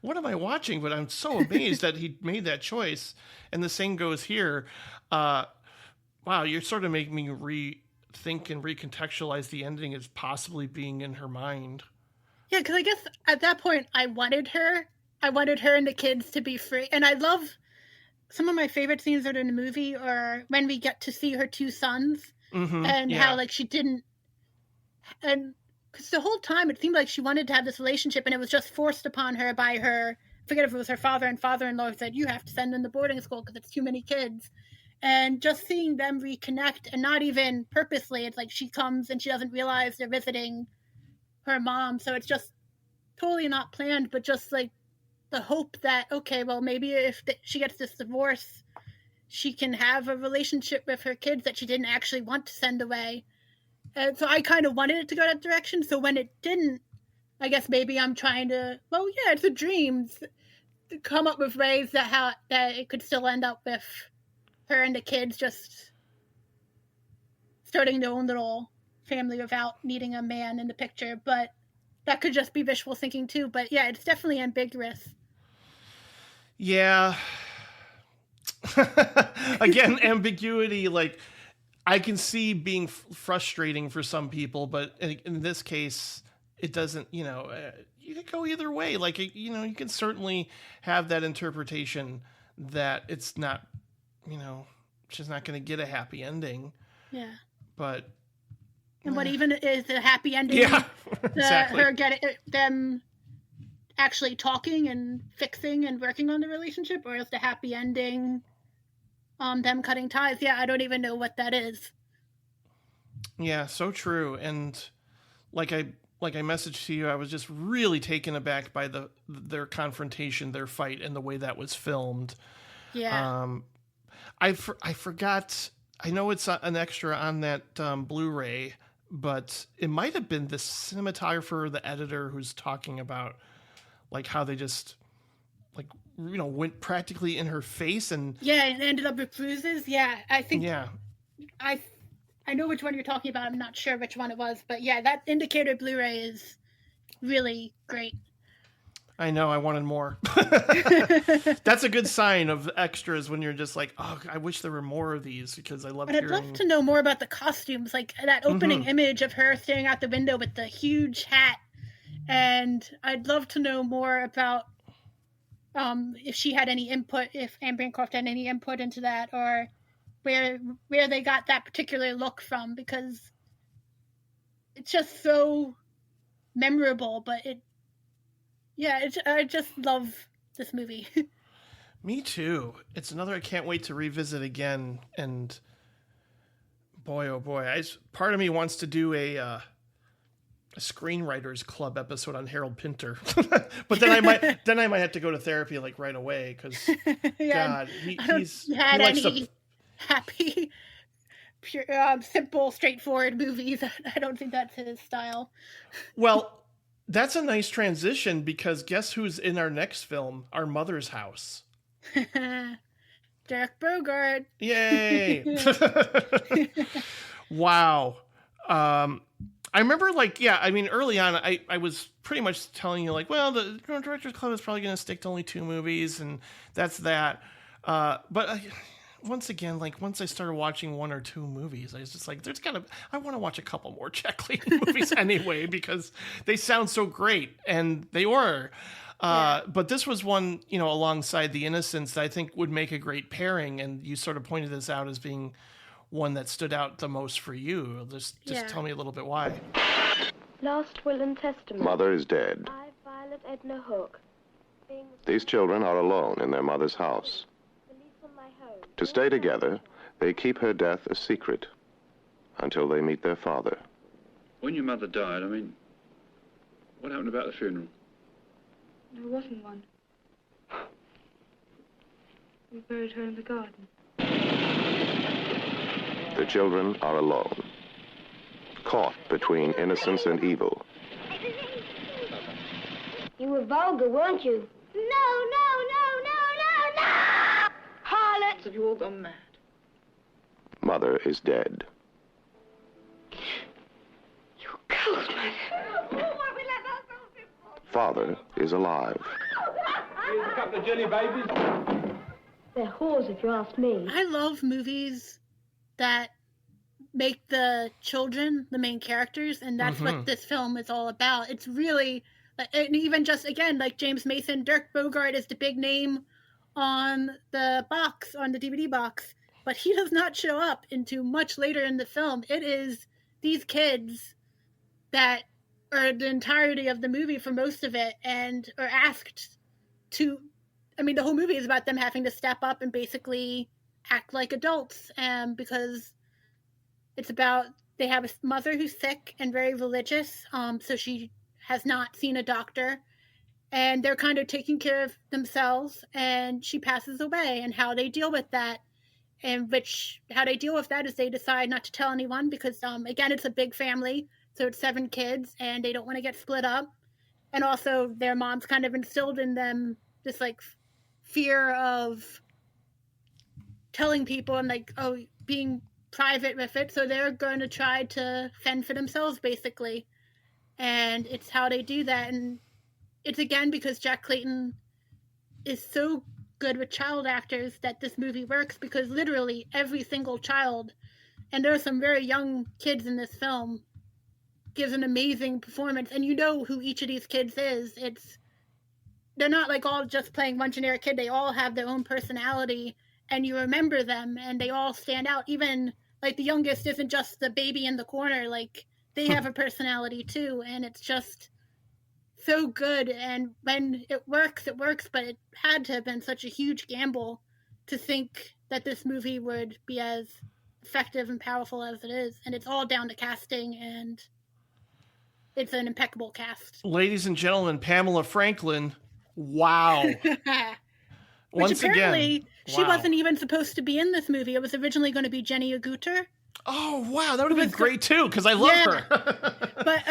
what am I watching? But I'm so amazed that he made that choice. And the same goes here. Wow, you're sort of making me rethink and recontextualize the ending as possibly being in her mind. Yeah, because I guess at that point I wanted her and the kids to be free. And I love some of my favorite scenes that are in the movie are when we get to see her two sons and how like she didn't, and because the whole time it seemed like she wanted to have this relationship and it was just forced upon her by her, I forget if it was her father and father-in-law who said, you have to send them to boarding school because it's too many kids. And just seeing them reconnect and not even purposely, it's like she comes and she doesn't realize they're visiting her mom. So it's just totally not planned, but just like the hope that, okay, well, maybe if she gets this divorce, she can have a relationship with her kids that she didn't actually want to send away. And so I kind of wanted it to go that direction. So when it didn't, I guess maybe I'm trying to, well, yeah, it's a dream, to come up with ways that it could still end up with her and the kids just starting their own little family without needing a man in the picture. But that could just be visual thinking too. But yeah, it's definitely ambiguous. Yeah. Again, ambiguity, like I can see being frustrating for some people, but in this case, it doesn't, you know, you could go either way. Like, you know, you can certainly have that interpretation that it's not, you know, she's not going to get a happy ending. Yeah. But. And what even is a happy ending? Yeah, exactly. Her getting them actually talking and fixing and working on the relationship, or is the happy ending them cutting ties? Yeah, I don't even know what that is. Yeah, so true. And like I messaged to you, I was just really taken aback by their confrontation, their fight, and the way that was filmed. Yeah. I forgot. I know it's an extra on that Blu-ray, but it might have been the cinematographer, the editor, who's talking about like how they just like, you know, went practically in her face and and ended up with bruises. Yeah, I think. Yeah. I know which one you're talking about. I'm not sure which one it was, but yeah, that Indicator Blu-ray is really great. I know, I wanted more. That's a good sign of extras when you're just like, oh, I wish there were more of these because I love hearing. I'd love to know more about the costumes, like that opening image of her staring out the window with the huge hat. And I'd love to know more about if she had any input, if Anne Bancroft had any input into that, or where they got that particular look from, because it's just so memorable. But I just love this movie. Me too. It's another I can't wait to revisit again. And boy, oh boy, part of me wants to do a screenwriters club episode on Harold Pinter, but then I might have to go to therapy like right away because God, he likes to happy, pure, simple, straightforward movies. I don't think that's his style. Well, that's a nice transition because guess who's in our next film? Our Mother's House. Derek Bogard. Yay! Wow. I remember, like, yeah, I mean, early on, I was pretty much telling you, like, well, the Directors Club is probably going to stick to only 2 movies, and that's that. But once again, like, once I started watching 1 or 2 movies, I was just like, I want to watch a couple more Jack Clayton movies anyway, because they sound so great, and they were. But this was one, you know, alongside The Innocents that I think would make a great pairing, and you sort of pointed this out as being one that stood out the most for you. Just tell me a little bit why. Last will and testament. Mother is dead. I, Violet Edna Hook. These children are alone in their mother's house. The lease on my To stay together, they keep her death a secret until they meet their father. When your mother died, what happened about the funeral? There wasn't one. We buried her in the garden. The children are alone, caught between innocence and evil. You were vulgar, weren't you? No, no, no, no, no, no! Harlots! Have you all gone mad? Mother is dead. You're cold, Mother. Father is alive. Here's a couple of jelly babies. They're whores, if you ask me. I love movies that make the children the main characters, and that's what this film is all about. It's really, and even just, again, like James Mason, Dirk Bogarde is the big name on the box, on the DVD box, but he does not show up until much later in the film. It is these kids that are the entirety of the movie for most of it, and are asked to, the whole movie is about them having to step up and basically act like adults, because it's about, they have a mother who's sick and very religious, so she has not seen a doctor, and they're kind of taking care of themselves, and she passes away, and how they deal with that, how they deal with that is they decide not to tell anyone, because, again, it's a big family, so it's 7 kids, and they don't want to get split up, and also their mom's kind of instilled in them this, fear of telling people and being private with it, so they're going to try to fend for themselves, basically, and it's how they do that. And it's, again, because Jack Clayton is so good with child actors that this movie works, because literally every single child, and there are some very young kids in this film, gives an amazing performance, and you know who each of these kids is. They're not all just playing one generic kid. They all have their own personality, and you remember them, and they all stand out. Even the youngest isn't just the baby in the corner. They have a personality too, and it's just so good. And when it works, but it had to have been such a huge gamble to think that this movie would be as effective and powerful as it is. And it's all down to casting, and it's an impeccable cast. Ladies and gentlemen, Pamela Franklin. Wow. Which apparently she wasn't even supposed to be in this movie. It was originally going to be Jenny Agutter. Oh, wow. That would have been great, too, because I love her. But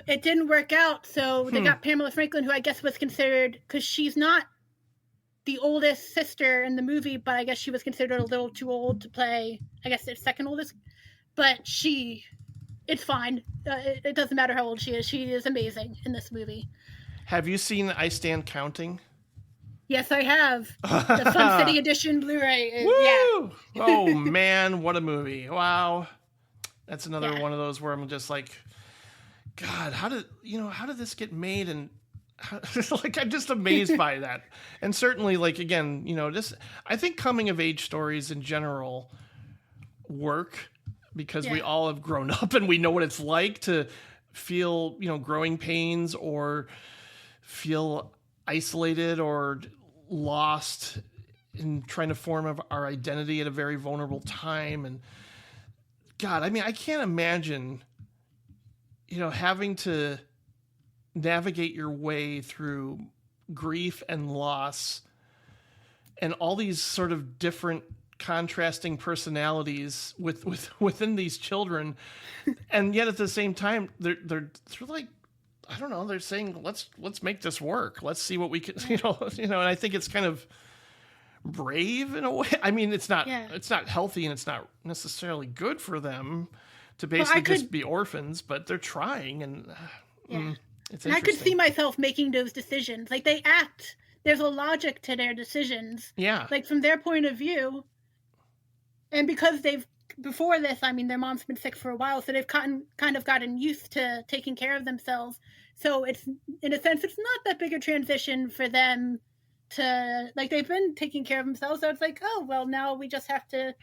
it didn't work out, so they got Pamela Franklin, who I guess was considered, because she's not the oldest sister in the movie, but I guess she was considered a little too old to play, I guess, their second oldest. But it's fine. It doesn't matter how old she is. She is amazing in this movie. Have you seen I Stand Counting? Yes, I have. The Fun City Edition Blu-ray. Woo! Yeah. Oh, man, what a movie. Wow. That's another one of those where I'm just like, God, how did this get made? And I'm just amazed by that. And certainly, again, I think coming of age stories in general work, because we all have grown up and we know what it's like to feel, growing pains or feel isolated or lost in trying to form our identity at a very vulnerable time. And God, I can't imagine, having to navigate your way through grief and loss and all these sort of different contrasting personalities within these children, and yet at the same time they're I don't know, they're saying let's make this work, let's see what we can, and I think it's kind of brave in a way. It's not healthy, and it's not necessarily good for them to basically just be orphans, but they're trying, and it's interesting. And I could see myself making those decisions. They act, there's a logic to their decisions. Yeah. From their point of view. And because before this, their mom's been sick for a while, so they've kind of gotten used to taking care of themselves. So it's, in a sense, it's not that big a transition for them to, they've been taking care of themselves. So it's oh, well, now we just have to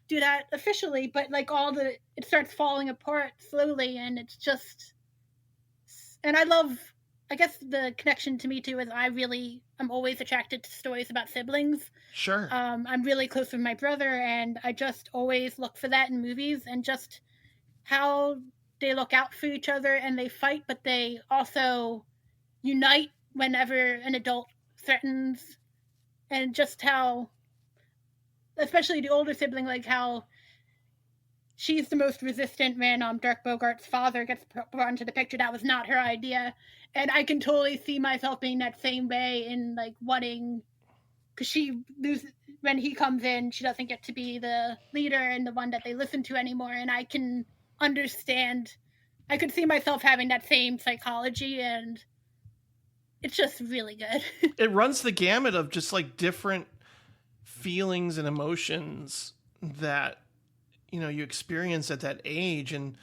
do that officially. But it starts falling apart slowly, and it's just, and I I guess the connection to me too is I'm always attracted to stories about siblings. Sure. I'm really close with my brother, and I just always look for that in movies, and just how they look out for each other and they fight, but they also unite whenever an adult threatens, and just how, especially the older sibling, like how she's the most resistant when Dirk Bogart's father gets brought into the picture. That was not her idea. And I can totally see myself being that same way in like wanting, because she loses when he comes in, she doesn't get to be the leader and the one that they listen to anymore. And I can understand, I could see myself having that same psychology, and it's just really good. It runs the gamut of just like different feelings and emotions that, you know, you experience at that age, and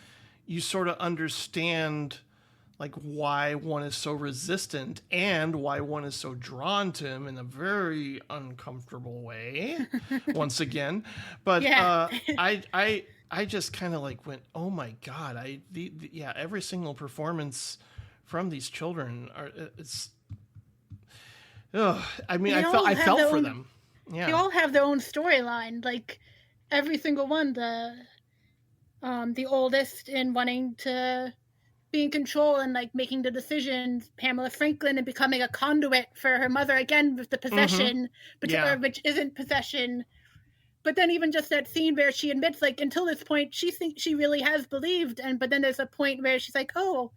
you sort of understand like why one is so resistant and why one is so drawn to him in a very uncomfortable way once again. But Yeah. I just kind of like went, oh my God, yeah, every single performance from these children I mean, I felt for them. Yeah. They all have their own storyline. Like every single one, the oldest in wanting to be in control and like making the decisions, Pamela Franklin, and becoming a conduit for her mother, again with the possession, which isn't possession. But then even just that scene where she admits, like, until this point, she thinks she really has believed, but then there's a point where she's like, oh,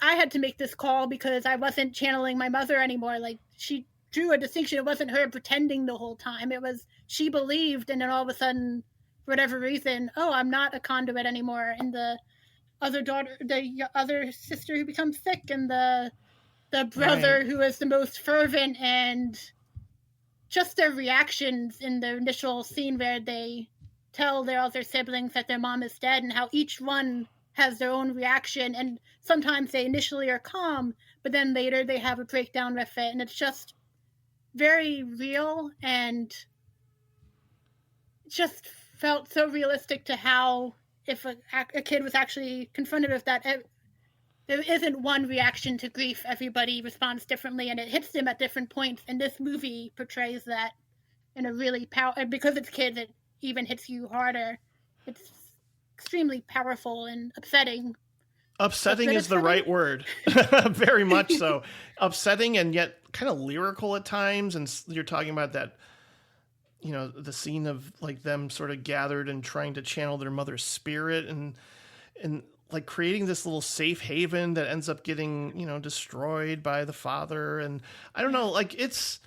I had to make this call because I wasn't channeling my mother anymore. Like, she drew a distinction. It wasn't her pretending the whole time. It was she believed, and then all of a sudden, for whatever reason, oh, I'm not a conduit anymore. And the other sister who becomes sick, and the brother who is the most fervent, and just their reactions in the initial scene where they tell their other siblings that their mom is dead, and how each one has their own reaction, and sometimes they initially are calm, but then later they have a breakdown with it, and it's just very real, and just felt so realistic to how, if a kid was actually confronted with that, there isn't one reaction to grief. Everybody responds differently, and it hits them at different points, and this movie portrays that in a really because it's kids, it even hits you harder. It's extremely powerful and upsetting. Upsetting is the right word. Very much so. Upsetting, and yet kind of lyrical at times. And you're talking about that, you know, the scene of like them sort of gathered and trying to channel their mother's spirit, and like creating this little safe haven that ends up getting, you know, destroyed by the father. And I don't know, like it's,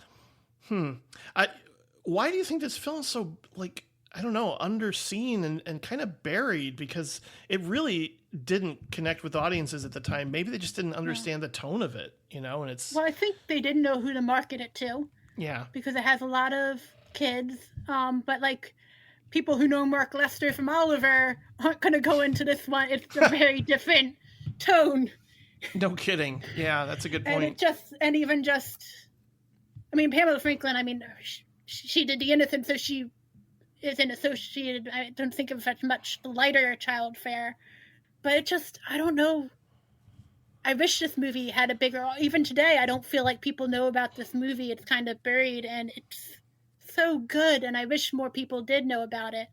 why do you think this film is so, like, I don't know, underseen and kind of buried? Because it really didn't connect with audiences at the time. Maybe they just didn't understand the tone of it, you know, and it's... Well, I think they didn't know who to market it to. Yeah. Because it has a lot of kids, but like people who know Mark Lester from Oliver aren't going to go into this one. It's a very different tone. No kidding. Yeah, that's a good point. I mean, Pamela Franklin, I mean, she did The Innocent, so she isn't associated, I don't think of such much the lighter child fare, but it just, I don't know. I wish this movie had a bigger, even today, I don't feel like people know about this movie. It's kind of buried, and it's so good, and I wish more people did know about it.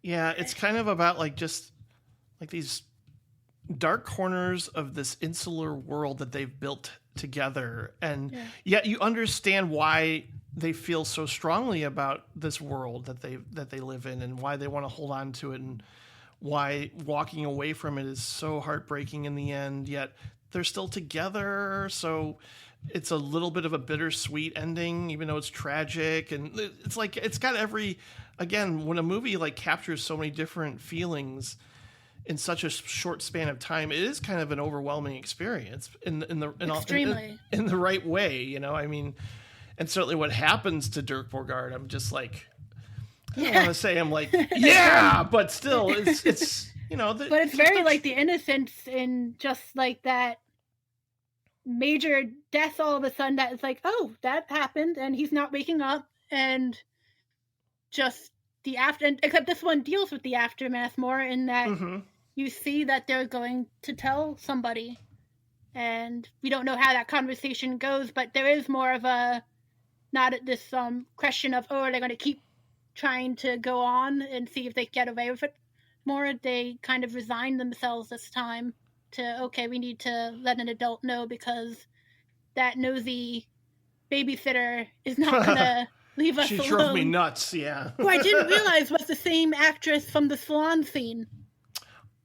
Yeah, it's kind of about like just like these dark corners of this insular world that they've built together, and yet you understand why they feel so strongly about this world that they live in, and why they want to hold on to it, and why walking away from it is so heartbreaking in the end, yet they're still together. So it's a little bit of a bittersweet ending, even though it's tragic. And it's like, it's got again, when a movie like captures so many different feelings in such a short span of time, it is kind of an overwhelming experience in the right way, you know. I mean, and certainly what happens to Dirk Bogarde, I'm just like, I don't want to say I'm like, yeah, but still, it's you know. But it's very like The Innocents, in just like that major death all of a sudden that is like, oh, that happened, and he's not waking up, and just the except this one deals with the aftermath more, in that you see that they're going to tell somebody, and we don't know how that conversation goes, but there is more of a, not this question of, oh, are they going to keep trying to go on and see if they get away with it more? They kind of resign themselves this time to, okay, we need to let an adult know because that nosy babysitter is not going to leave us she alone. She drove me nuts, yeah. Who I didn't realize was the same actress from the salon scene.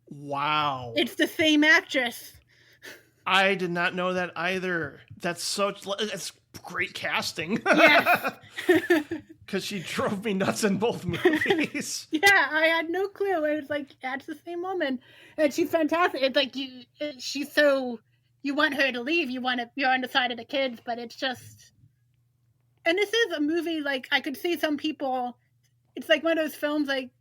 Wow. It's the same actress. I did not know that either. That's great casting. Yes. Because she drove me nuts in both movies. Yeah, I had no clue. It was like, that's the same woman. And she's fantastic. It's like, she's so, you want her to leave. You're on the side of the kids, but it's just, and this is a movie, like, I could see some people, it's like one of those films, like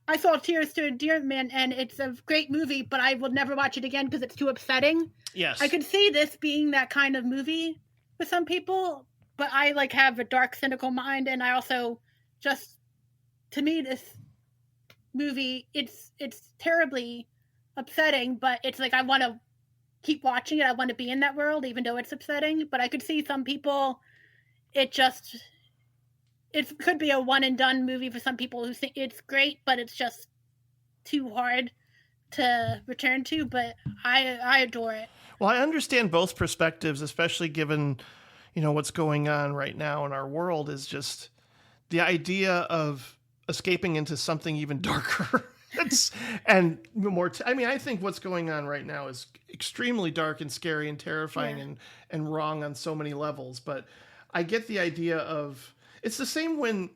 I saw Tears to Endearment, and it's a great movie, but I will never watch it again because it's too upsetting. Yes. I could see this being that kind of movie for some people, but I, like, have a dark, cynical mind, and I also just, to me, this movie, it's terribly upsetting, but it's like, I want to keep watching it. I want to be in that world, even though it's upsetting, but I could see some people, it could be a one-and-done movie for some people who think it's great, but it's just too hard to return to, but I adore it. Well, I understand both perspectives, especially given, what's going on right now in our world is just the idea of escaping into something even darker. And more, I think what's going on right now is extremely dark and scary and terrifying and wrong on so many levels, but I get the idea of, it's the same when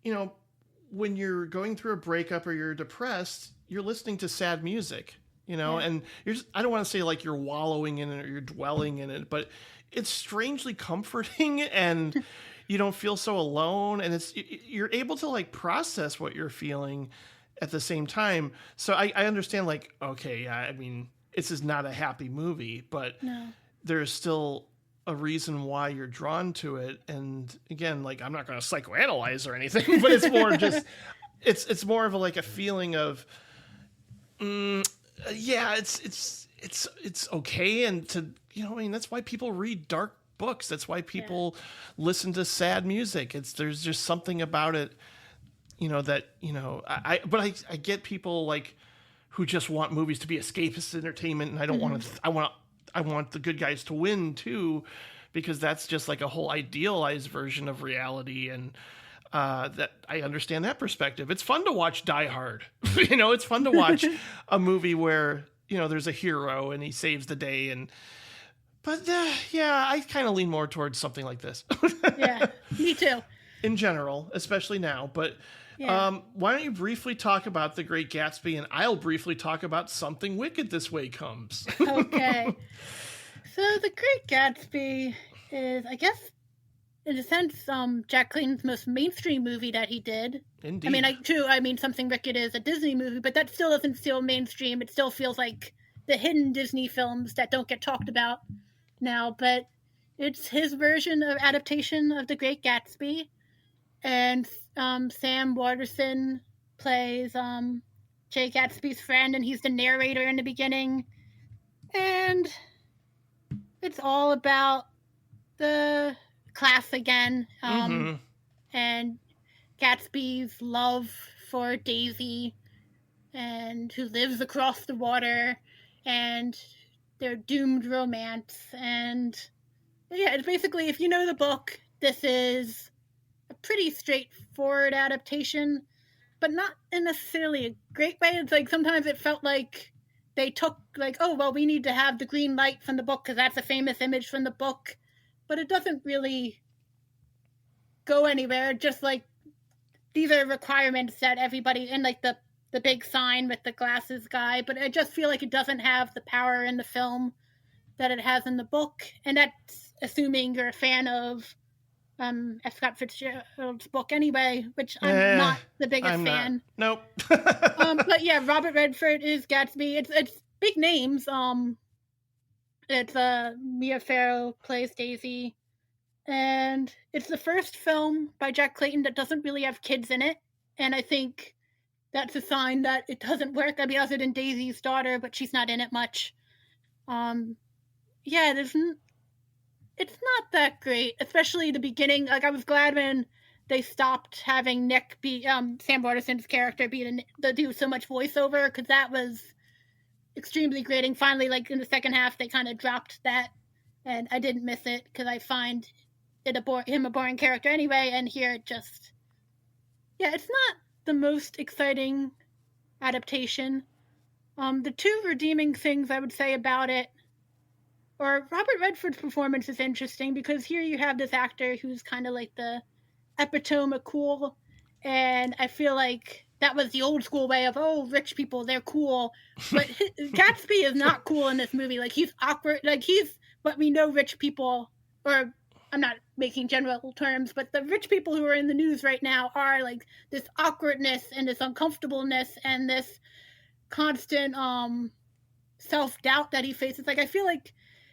you're going through a breakup or you're depressed, you're listening to sad music, and I don't want to say like you're wallowing in it or you're dwelling in it, but it's strangely comforting and you don't feel so alone. And you're able to like process what you're feeling at the same time. So I understand like, okay, yeah, I mean, this is not a happy movie, but there's still a reason why you're drawn to it. And again, like, I'm not going to psychoanalyze or anything, but it's more just, it's more of a feeling of, it's okay. And to, that's why people read dark books. That's why people listen to sad music. There's just something about it, I get people like who just want movies to be escapist entertainment. And I don't want to, I want the good guys to win too, because that's just like a whole idealized version of reality. And that I understand that perspective. It's fun to watch Die Hard. It's fun to watch a movie where, there's a hero and he saves the day. But I kind of lean more towards something like this. Yeah, me too. In general, especially now. But why don't you briefly talk about The Great Gatsby, and I'll briefly talk about Something Wicked This Way Comes. Okay. So The Great Gatsby is, I guess, in a sense, Jack Clayton's most mainstream movie that he did. Indeed. Something Wicked is a Disney movie, but that still doesn't feel mainstream. It still feels like the hidden Disney films that don't get talked about now, but it's his version of adaptation of The Great Gatsby. And Sam Waterston plays Jay Gatsby's friend, and he's the narrator in the beginning. And it's all about the class again, and Gatsby's love for Daisy, and who lives across the water, and their doomed romance. And it's basically, if you know the book, this is a pretty straightforward adaptation, but not in necessarily a great way. It's like sometimes it felt like they took like, oh, well, we need to have the green light from the book because that's a famous image from the book, but it doesn't really go anywhere. Just like, these are requirements that everybody, and like the big sign with the glasses guy, but I just feel like it doesn't have the power in the film that it has in the book. And that's assuming you're a fan of F. Scott Fitzgerald's book anyway, which I'm not the biggest fan. Nope. But yeah, Robert Redford is Gatsby. It's big names. It's Mia Farrow plays Daisy, and it's the first film by Jack Clayton that doesn't really have kids in it, and I think that's a sign that it doesn't work. I mean, other than Daisy's daughter, but she's not in it much. Yeah, it's not that great, especially the beginning. Like, I was glad when they stopped having Nick be Sam Waterston's character do so much voiceover, because that was extremely grating. Finally, like in the second half, they kind of dropped that, and I didn't miss it because I find him a boring character anyway. And here, it's not the most exciting adaptation. The two redeeming things I would say about it, or Robert Redford's performance is interesting, because here you have this actor who's kind of like the epitome of cool, and I feel like that was the old school way of, oh, rich people, they're cool. But Gatsby is not cool in this movie. Like, he's awkward. Like, he's what we know rich people, or I'm not making general terms, but the rich people who are in the news right now are like this awkwardness and this uncomfortableness and this constant self-doubt that he faces. Like, I feel like,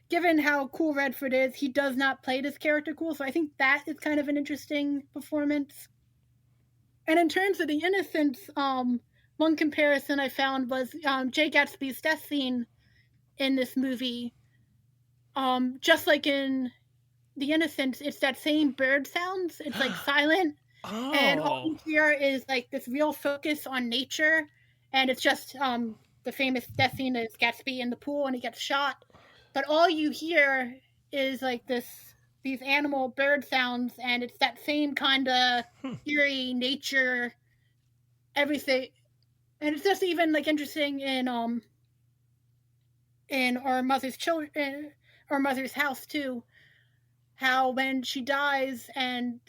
given how cool Redford is, he does not play this character cool. So I think that is kind of an interesting performance. And in terms of the innocence, one comparison I found was Jay Gatsby's death scene in this movie. Just like in The Innocents, it's that same bird sounds. It's like silent. Oh. And all you hear is like this real focus on nature. And it's just the famous death scene is Gatsby in the pool and he gets shot. But all you hear is like these animal bird sounds, and it's that same kind of eerie nature, everything. And it's just even like interesting in Our Mother's Children, Our Mother's House too, how when she dies and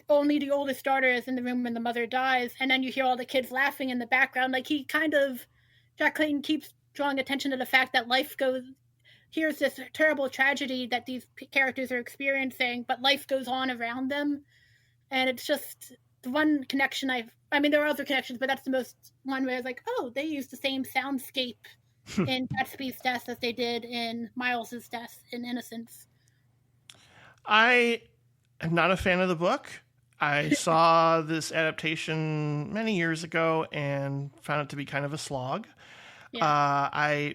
only the oldest daughter is in the room when the mother dies, and then you hear all the kids laughing in the background. Like, Jack Clayton keeps drawing attention to the fact that here's this terrible tragedy that these characters are experiencing, but life goes on around them. And it's just the one connection there are other connections, but that's the most one where I was like, oh, they used the same soundscape in Gatsby's death as they did in Miles's death in Innocence. I am not a fan of the book. I saw this adaptation many years ago and found it to be kind of a slog. Yeah.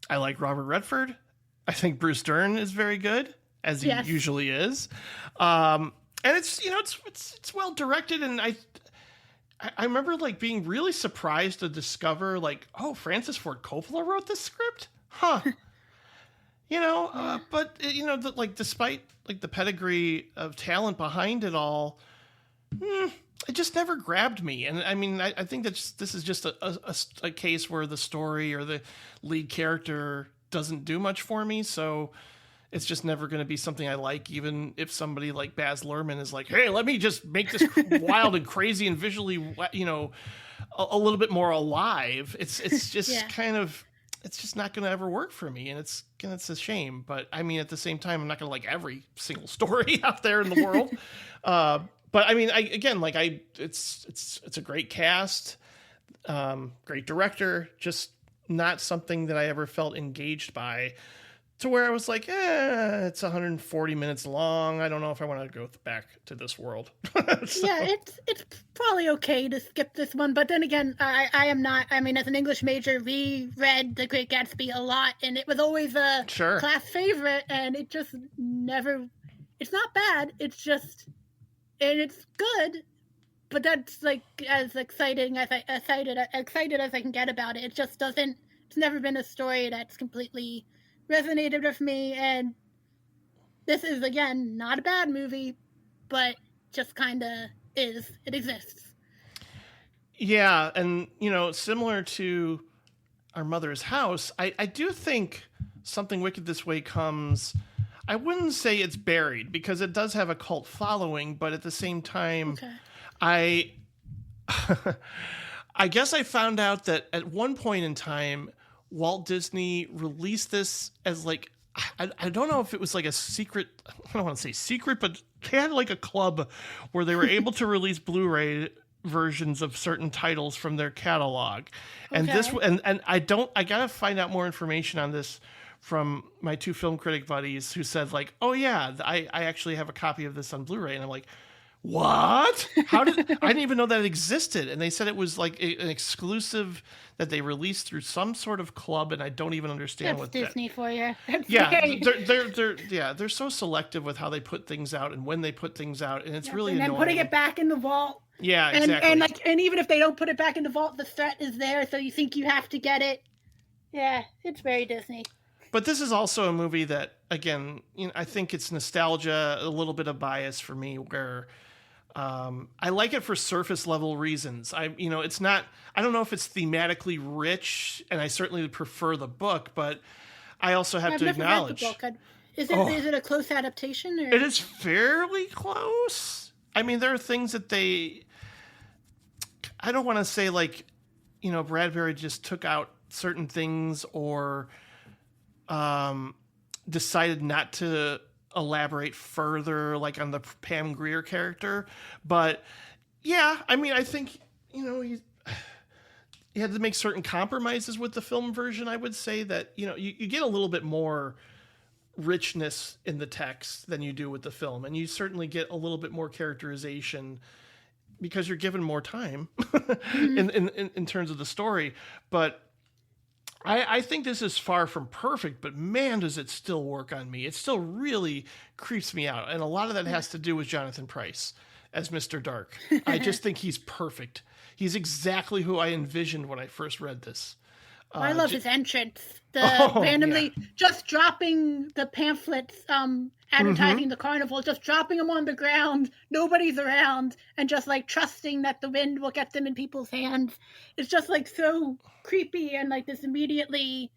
I like Robert Redford. I think Bruce Dern is very good, as he usually is. And it's well directed, and I remember like being really surprised to discover like, oh, Francis Ford Coppola wrote this script? Huh. But despite like the pedigree of talent behind it all, it just never grabbed me. And I mean, I think that this is just a case where the story or the lead character doesn't do much for me. So it's just never going to be something I like, even if somebody like Baz Luhrmann is like, hey, let me just make this wild and crazy and visually, a little bit more alive. It's just kind of, it's just not going to ever work for me. And it's a shame. But I mean, at the same time, I'm not going to like every single story out there in the world. But I mean, it's a great cast, great director, just not something that I ever felt engaged by, to where I was like, it's 140 minutes long. I don't know if I want to go back to this world. So. Yeah, it's probably okay to skip this one. But then again, I am not. I mean, as an English major, we read The Great Gatsby a lot, and it was always a class favorite, and it just never. It's not bad. It's just. And it's good, but that's like as excited as I can get about it. It just doesn't. It's never been a story that's completely resonated with me. And this is again not a bad movie, but just kind of is. It exists. Yeah, and similar to Our Mother's House, I do think Something Wicked This Way comes. I wouldn't say it's buried, because it does have a cult following, but at the same time, I guess I found out that at one point in time, Walt Disney released this as like, I don't know if it was like a secret, I don't want to say secret, but they had like a club where they were able to release Blu-ray versions of certain titles from their catalog. And I gotta find out more information on this from my two film critic buddies who said like, oh yeah, I actually have a copy of this on Blu-ray. And I'm like, What? How did I didn't even know that existed? And they said it was like an exclusive that they released through some sort of club, and I don't even understand what Disney for you. They're so selective with how they put things out and when they put things out, and it's really and then annoying. Putting it back in the vault. Yeah, exactly. And even if they don't put it back in the vault, the threat is there, so you think you have to get it. Yeah, it's very Disney. But this is also a movie that, again, I think it's nostalgia, a little bit of bias for me, where I like it for surface level reasons. It's not. I don't know if it's thematically rich, and I certainly would prefer the book, but I also have to acknowledge. I've never read the book. Is it a close adaptation? Or? It is fairly close. I mean, there are things that I don't want to say Bradbury just took out certain things or decided not to elaborate further, like on the Pam Grier character. But yeah, I mean, I think, he had to make certain compromises with the film version. I would say that, you get a little bit more richness in the text than you do with the film. And you certainly get a little bit more characterization because you're given more time in terms of the story. But I think this is far from perfect, but man, does it still work on me. It still really creeps me out. And a lot of that has to do with Jonathan Pryce as Mr. Dark. I just think he's perfect. He's exactly who I envisioned when I first read this. I love his entrance. Randomly just dropping the pamphlets advertising the carnival, just dropping them on the ground, nobody's around, and just like trusting that the wind will get them in people's hands. It's just like so creepy and like this immediately,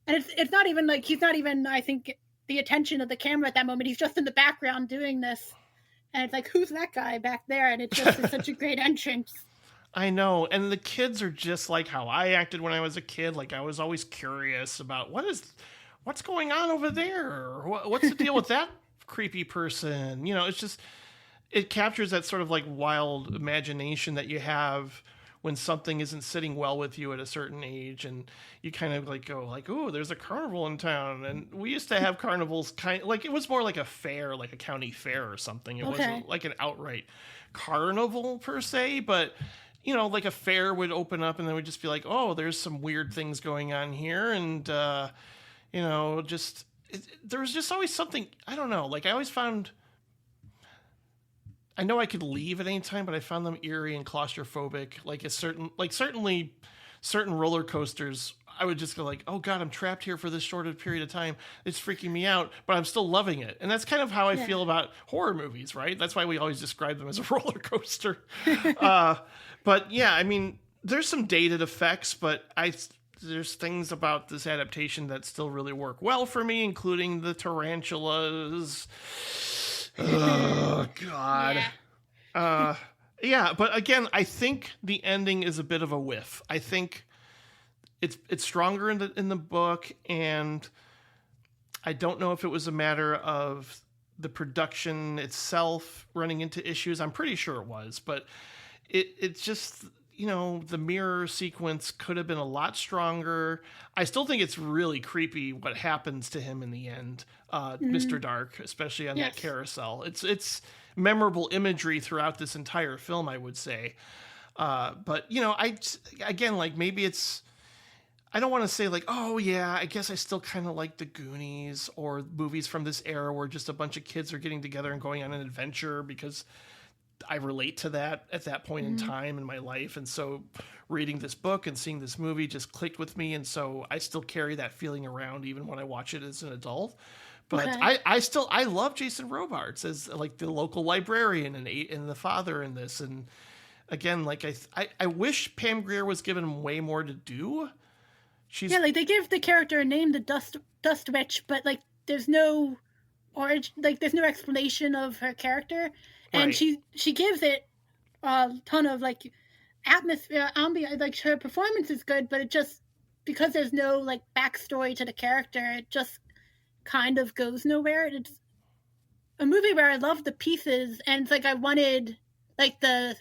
and it's not even like he's not even, I think, the attention of the camera at that moment. He's just in the background doing this, and it's like, who's that guy back there? And it's just such a great entrance. I know, and the kids are just like how I acted when I was a kid. Like I was always curious about what's going on over there. What's the deal with that creepy person? It's just, it captures that sort of like wild imagination that you have when something isn't sitting well with you at a certain age, and you kind of like go like, "Oh, there's a carnival in town." And we used to have carnivals it was more like a fair, like a county fair or something. It wasn't like an outright carnival per se, but like a fair would open up and then we'd just be like, oh, there's some weird things going on here. And, there was just always something, I don't know. Like I always found, I know I could leave at any time, but I found them eerie and claustrophobic. Certainly certain roller coasters, I would just go like, oh God, I'm trapped here for this short period of time. It's freaking me out, but I'm still loving it. And that's kind of how I feel about horror movies, right? That's why we always describe them as a roller coaster. But yeah, I mean, there's some dated effects, but there's things about this adaptation that still really work well for me, including the tarantulas. Oh God. Yeah. But again, I think the ending is a bit of a whiff. I think it's stronger in the book, and I don't know if it was a matter of the production itself running into issues. I'm pretty sure it was, but it's just, the mirror sequence could have been a lot stronger. I still think it's really creepy what happens to him in the end, Mr. Dark, especially on that carousel. It's memorable imagery throughout this entire film, I would say. But maybe it's, I don't want to say like, oh yeah, I guess I still kind of like the Goonies or movies from this era where just a bunch of kids are getting together and going on an adventure, because I relate to that at that point in time in my life. And so reading this book and seeing this movie just clicked with me. And so I still carry that feeling around even when I watch it as an adult. But I love Jason Robards as like the local librarian and the father in this. And again, like I wish Pam Grier was given way more to do. They give the character a name, the Dust Witch, but like there's no origin, like there's no explanation of her character. And she gives it a ton of like atmosphere, ambient. Like her performance is good, but it just, because there's no like backstory to the character, it just kind of goes nowhere. It's a movie where I love the pieces, and it's like I wanted like the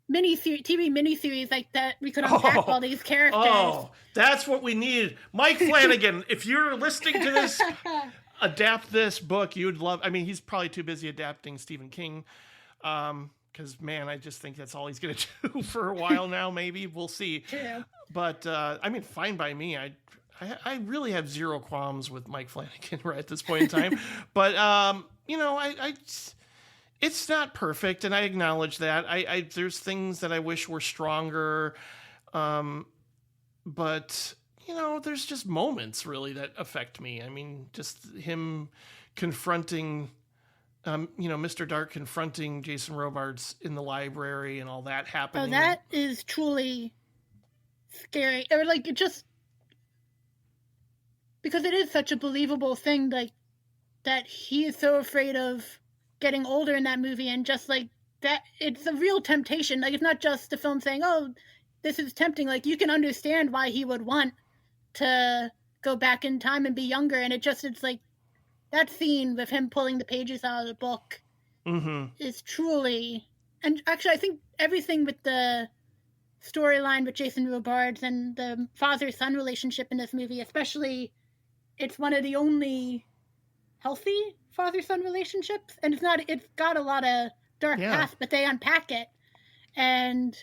TV miniseries like that we could unpack all these characters. Oh, that's what we need, Mike Flanagan. If you're listening to this. Adapt this book, you'd love. I mean, he's probably too busy adapting Stephen King Because, man, I just think that's all he's going to do for a while now, maybe. We'll see. True. But, I mean, fine by me. I really have zero qualms with Mike Flanagan right at this point in time. But, you know, it's not perfect, and I acknowledge that. There's things that I wish were stronger, but, you know, there's just moments, really, that affect me. I mean, just him confronting... you know, Mr. Dark confronting Jason Robards in the library and all that happening. Oh, that is truly scary. Or, like, it just... Because it is such a believable thing, like, that he is so afraid of getting older in that movie, and just, like, that... It's a real temptation. Like, it's not just the film saying, oh, this is tempting. Like, you can understand why he would want to go back in time and be younger, and it's like, that scene with him pulling the pages out of the book is truly... And actually, I think everything with the storyline with Jason Robards and the father-son relationship in this movie, especially, it's one of the only healthy father-son relationships. And it's got a lot of dark past, but they unpack it. And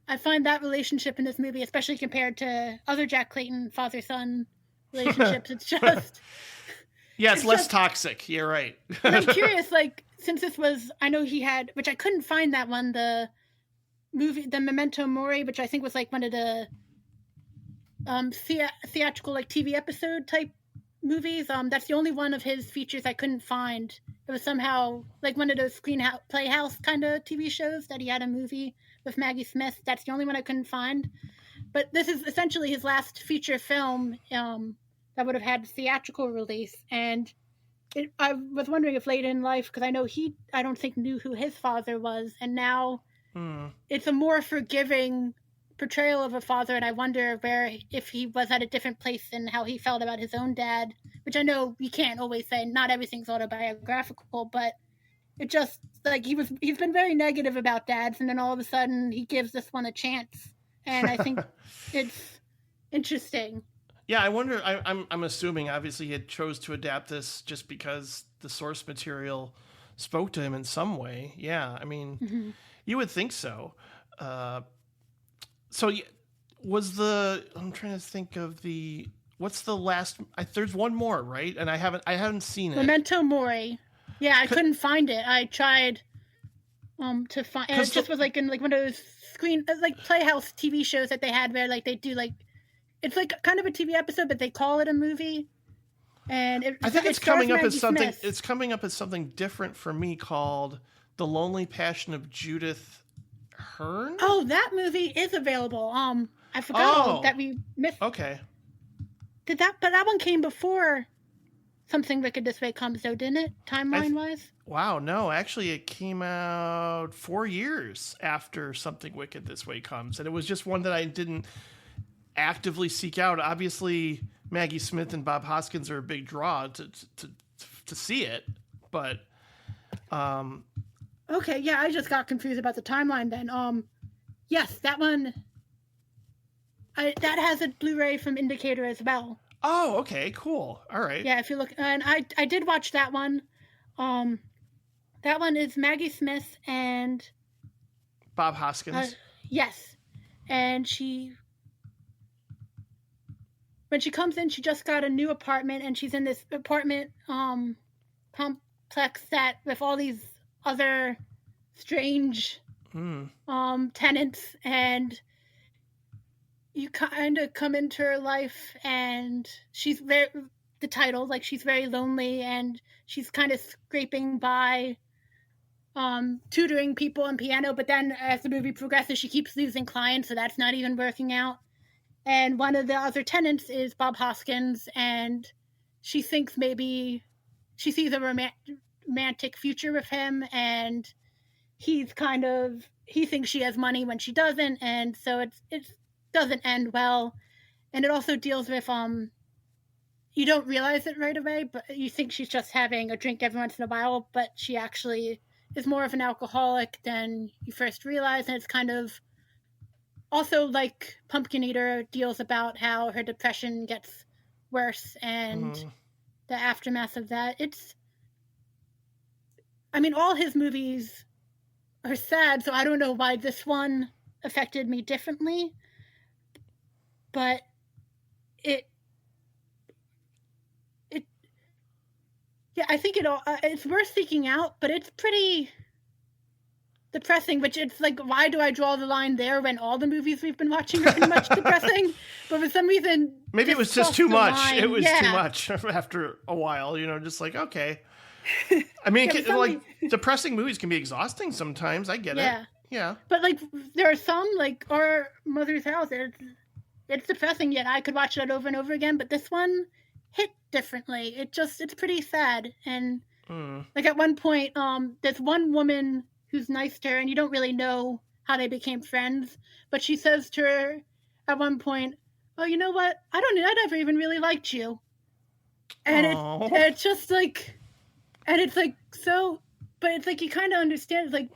I find that relationship in this movie, especially compared to other Jack Clayton father-son relationships, it's just... Yeah, it's less toxic. You're right. And I'm curious, like, since this was, I know he had, which I couldn't find that one, the movie, the Memento Mori, which I think was like one of the theatrical, like, TV episode type movies. That's the only one of his features I couldn't find. It was somehow like one of those Playhouse kind of TV shows that he had a movie with Maggie Smith. That's the only one I couldn't find. But this is essentially his last feature film, that would have had theatrical release, and I was wondering if later in life, because I know I don't think knew who his father was, and now it's a more forgiving portrayal of a father, and I wonder if he was at a different place in how he felt about his own dad, which I know you can't always say, not everything's autobiographical, but it just, like, he's been very negative about dads, and then all of a sudden he gives this one a chance, and I think it's interesting. Yeah, I wonder. I'm assuming obviously he had chose to adapt this just because the source material spoke to him in some way. Yeah, I mean, you would think so. So was I'm trying to think of what's the last? There's one more, right? And I haven't seen it. Memento Mori. Yeah, I couldn't find it. I tried to find, and it just was like in like one of those like Playhouse TV shows that they had where like they do like. It's like kind of a TV episode, but they call it a movie. And I think it's coming up as something. Smith. It's coming up as something different for me called "The Lonely Passion of Judith Hearn." Oh, that movie is available. I forgot that we missed. Okay. But that one came before Something Wicked This Way Comes, though, didn't it? Timeline wise. Wow, no, actually, it came out 4 years after Something Wicked This Way Comes, and it was just one that I didn't actively seek out. Obviously, Maggie Smith and Bob Hoskins are a big draw to see it, but okay, yeah, I just got confused about the timeline then. Yes, that one that has a Blu-ray from Indicator as well. Oh, okay, cool. All right. Yeah, if you look, and I did watch that one. That one is Maggie Smith and Bob Hoskins. Yes, and when she comes in, she just got a new apartment, and she's in this apartment complex that with all these other strange tenants, and you kind of come into her life, and she's the title, like, she's very lonely, and she's kind of scraping by, tutoring people on piano, but then as the movie progresses, she keeps losing clients, so that's not even working out. And one of the other tenants is Bob Hoskins, and she thinks maybe she sees a romantic future with him, and he thinks she has money when she doesn't, and so it doesn't end well. And it also deals with you don't realize it right away, but you think she's just having a drink every once in a while, but she actually is more of an alcoholic than you first realize, and it's kind of also, like, Pumpkin Eater deals about how her depression gets worse and the aftermath of that. I mean, all his movies are sad, so I don't know why this one affected me differently. But yeah, I think it's worth seeking out, but it's pretty depressing, which it's like, why do I draw the line there when all the movies we've been watching are pretty much depressing? But for some reason... Maybe it was just too much. It was too much after a while, just like, okay. I mean, depressing movies can be exhausting sometimes. I get it. Yeah. But, like, there are some, like, Our Mother's House, it's depressing, yet I could watch that over and over again, but this one hit differently. It's pretty sad. And, like, at one point, there's one woman who's nice to her, and you don't really know how they became friends, but she says to her at one point, "Oh, you know what? I never even really liked you." And it's just like, and it's like, so, but it's like, you kind of understand, it's like,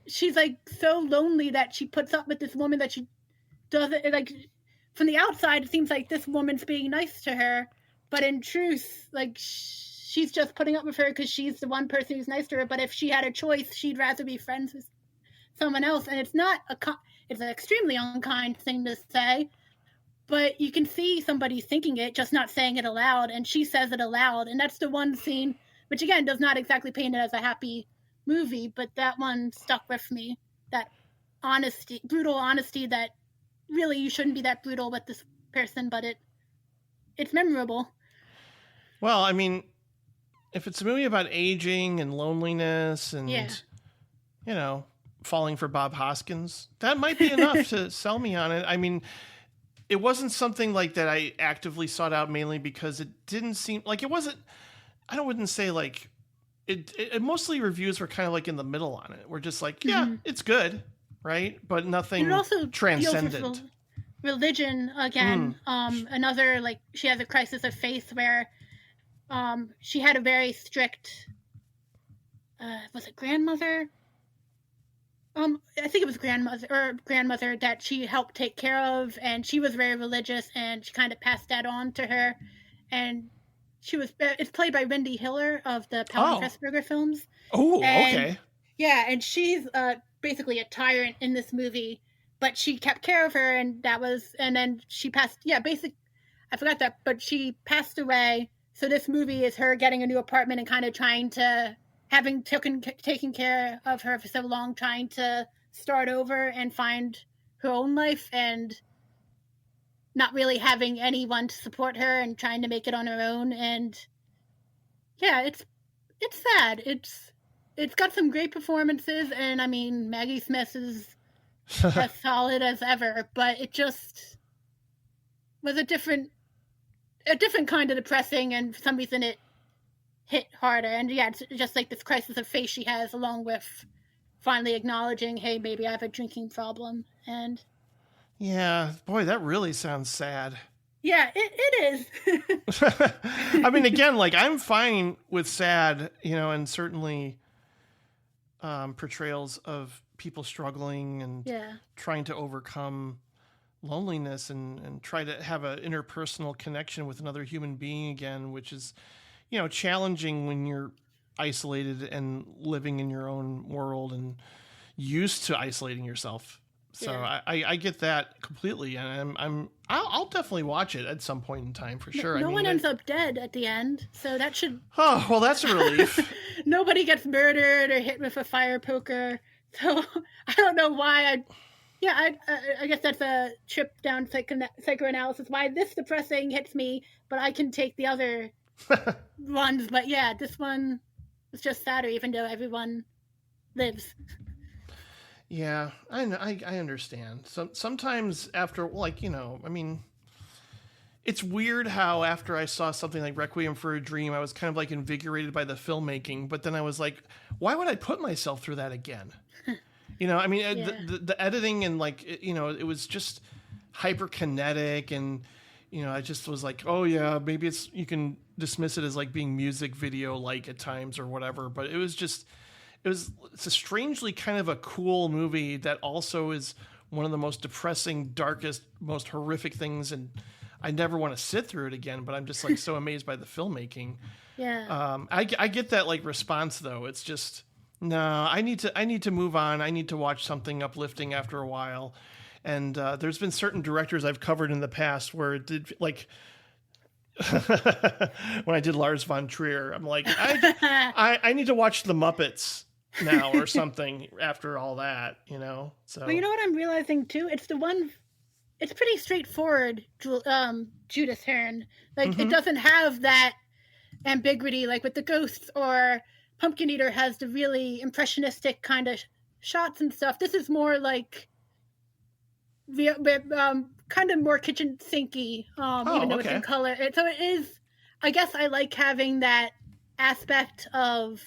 she's like so lonely that she puts up with this woman that she doesn't, like, from the outside, it seems like this woman's being nice to her, but in truth, like, she's just putting up with her because she's the one person who's nice to her. But if she had a choice, she'd rather be friends with someone else. And it's not it's an extremely unkind thing to say, but you can see somebody thinking it, just not saying it aloud. And she says it aloud. And that's the one scene, which again, does not exactly paint it as a happy movie, but that one stuck with me. That honesty, brutal honesty that really you shouldn't be that brutal with this person, but it's memorable. Well, I mean, if it's a movie about aging and loneliness and, falling for Bob Hoskins, that might be enough to sell me on it. I mean, it wasn't something like that I actively sought out mainly because it didn't seem like it wasn't, I wouldn't say like, it mostly reviews were kind of like in the middle on it. We're just like, it's good, right? But nothing transcendent. Religion again. Another, like, she has a crisis of faith where she had a very strict was it grandmother? I think it was grandmother that she helped take care of, and she was very religious, and she kind of passed that on to her. And it's played by Wendy Hiller of the Pauline Kael films. Oh, okay. Yeah, and she's basically a tyrant in this movie, but she kept care of her, and then she passed. Yeah, I forgot that, but she passed away. So this movie is her getting a new apartment and kind of trying to, having taken care of her for so long, trying to start over and find her own life, and not really having anyone to support her and trying to make it on her own. And yeah, it's sad. It's got some great performances, and I mean, Maggie Smith is as solid as ever, but it just was a different kind of depressing, and for some reason it hit harder. And yeah, it's just like this crisis of faith she has, along with finally acknowledging, hey, maybe I have a drinking problem. And yeah, boy, that really sounds sad. Yeah, it is. I mean, again, like, I'm fine with sad, and certainly portrayals of people struggling and trying to overcome loneliness and try to have an interpersonal connection with another human being again, which is, challenging when you're isolated and living in your own world and used to isolating yourself. So I get that completely, and I'll definitely watch it at some point in time for sure. No one ends up dead at the end, so that should. Oh well, that's a relief. Nobody gets murdered or hit with a fire poker, so I don't know why. I guess that's a trip down psychoanalysis. Why this depressing hits me, but I can take the other ones. But yeah, this one was just sadder, even though everyone lives. Yeah, I know, I understand. Sometimes after, like, I mean, it's weird how after I saw something like Requiem for a Dream, I was kind of like invigorated by the filmmaking, but then I was like, why would I put myself through that again? I mean, the editing and, like, it was just hyperkinetic, and, I just was like, oh yeah, maybe you can dismiss it as like being music video like at times or whatever, but it's a strangely kind of a cool movie that also is one of the most depressing, darkest, most horrific things, and I never want to sit through it again, but I'm just like so amazed by the filmmaking. Yeah. I get that, like, response though. It's just, No, I need to move on. I need to watch something uplifting after a while. And there's been certain directors I've covered in the past where it did, like, when I did Lars von Trier, I'm like, I need to watch The Muppets now or something after all that, you know? So. Well, you know what I'm realizing too? It's pretty straightforward, Judith Hearn. Like, it doesn't have that ambiguity like with the ghosts, or Pumpkin Eater has the really impressionistic kind of shots and stuff. This is more like kind of more kitchen sinky, even though it's in color. So it is, I guess I like having that aspect of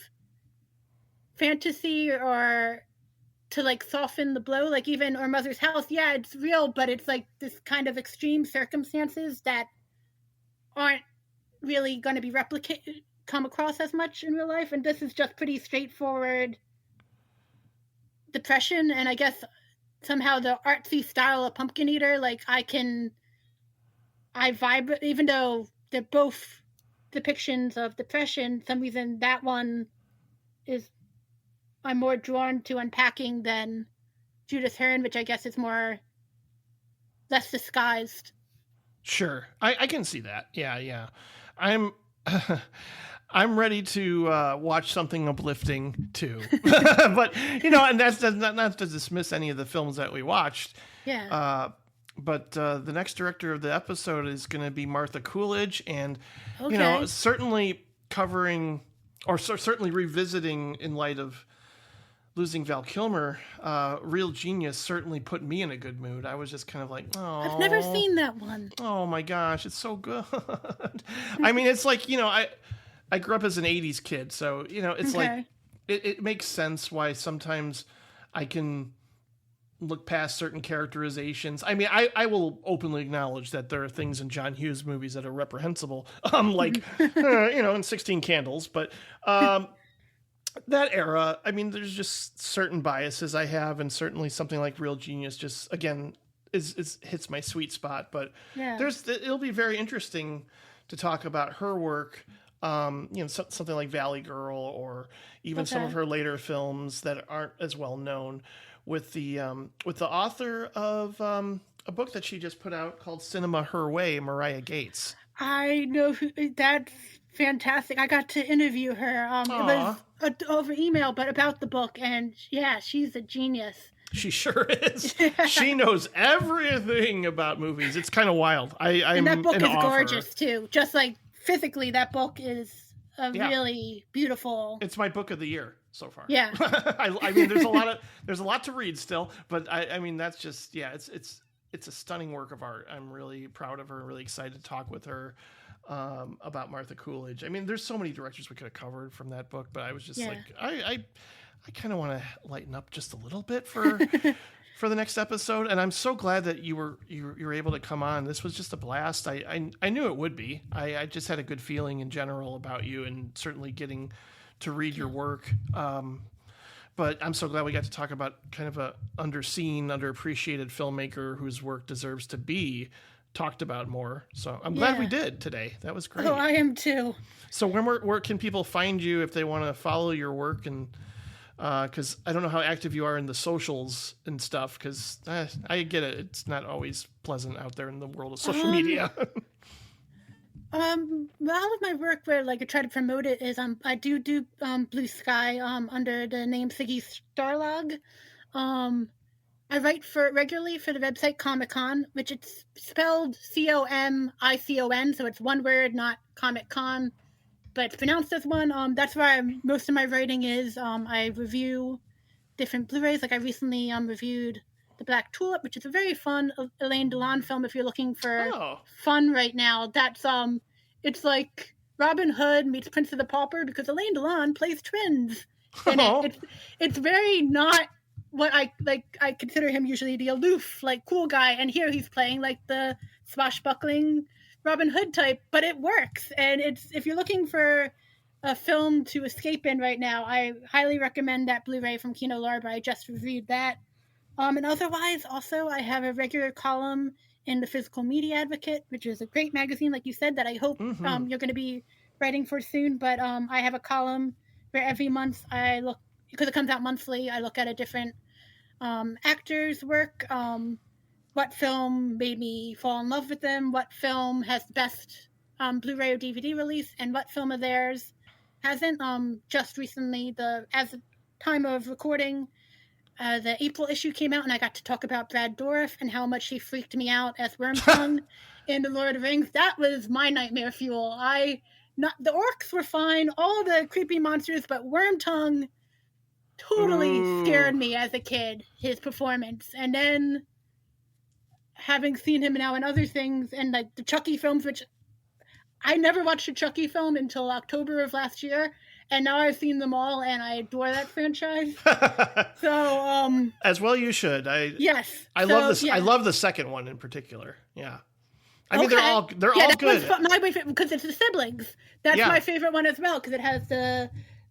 fantasy, or to like soften the blow, like even Our Mother's House. Yeah, it's real, but it's like this kind of extreme circumstances that aren't really going to be come across as much in real life. And this is just pretty straightforward depression. And I guess somehow the artsy style of Pumpkin Eater, like I vibe, even though they're both depictions of depression, some reason that one is I'm more drawn to unpacking than Judith Hearn, which I guess is less disguised. Sure. I can see that. Yeah. I'm ready to watch something uplifting too. But, you know, and that's not to dismiss any of the films that we watched. Yeah. But the next director of the episode is going to be Martha Coolidge, and, you know, certainly covering, or certainly revisiting in light of losing Val Kilmer, Real Genius certainly put me in a good mood. I was just kind of like, oh. I've never seen that one. Oh my gosh, it's so good. I mean, it's like, you know, I grew up as an 80s kid, so, you know, it's like, it makes sense why sometimes I can look past certain characterizations. I mean, I will openly acknowledge that there are things in John Hughes movies that are reprehensible, like, you know, in 16 Candles, but that era, I mean, there's just certain biases I have, and certainly something like Real Genius just, again, is hits my sweet spot. But it'll be very interesting to talk about her work, you know, something like Valley Girl, or even some of her later films that aren't as well known, with the author of a book that she just put out called Cinema Her Way, Marya Gates. I know that's fantastic. I got to interview her. It was over email, but about the book, and yeah, she's a genius. She sure is. She knows everything about movies. It's kind of wild. And that book is gorgeous too. Just like physically, that book is really beautiful. It's my book of the year so far. Yeah. I mean, there's a lot to read still, but I mean, that's just, it's a stunning work of art. I'm really proud of her. Really excited to talk with her about Martha Coolidge. I mean, there's so many directors we could have covered from that book, but I was just like, I kind of want to lighten up just a little bit for the next episode. And I'm so glad that you were able to come on. This was just a blast. I knew it would be. I just had a good feeling in general about you, and certainly getting to read your work. But I'm so glad we got to talk about kind of a underseen, underappreciated filmmaker whose work deserves to be talked about more. So I'm glad we did today. That was great. Oh, I am too. So where can people find you if they want to follow your work? And because I don't know how active you are in the socials and stuff, because I get it. It's not always pleasant out there in the world of social media. All of my work where like I try to promote it is I do Blue Sky under the name Siggy Starlog. I write regularly for the website Comic Con, which it's spelled COMICON, so it's one word, not Comic Con, but it's pronounced as one. That's where most of my writing is. I review different Blu-rays. Like I recently reviewed The Black Tulip, which is a very fun Elaine Delon film if you're looking for fun right now. That's it's like Robin Hood meets Prince of the Pauper, because Elaine Delon plays twins in it. It's very not what I consider him usually the aloof, like cool guy, and here he's playing like the swashbuckling Robin Hood type, but it works. And if you're looking for a film to escape in right now, I highly recommend that Blu-ray from Kino Lorber. I just reviewed that. And otherwise, also, I have a regular column in the Physical Media Advocate, which is a great magazine, like you said, that I hope you're going to be writing for soon. But I have a column where every month I look because it comes out monthly, I look at a different actors' work, what film made me fall in love with them, what film has the best Blu-ray or DVD release, and what film of theirs hasn't. Just recently, as the time of recording, the April issue came out, and I got to talk about Brad Dourif and how much he freaked me out as Wormtongue in The Lord of the Rings. That was my nightmare fuel. The orcs were fine, all the creepy monsters, but Wormtongue totally scared me as a kid, his performance. And then having seen him now in other things, and like the Chucky films, which I never watched a Chucky film until October of last year, and now I've seen them all, and I adore that franchise. So, as well you should. Yes. I love this. Yeah. I love the second one in particular. Yeah. I mean, they're all good. My favorite because it's the siblings. That's my favorite one as well, because it has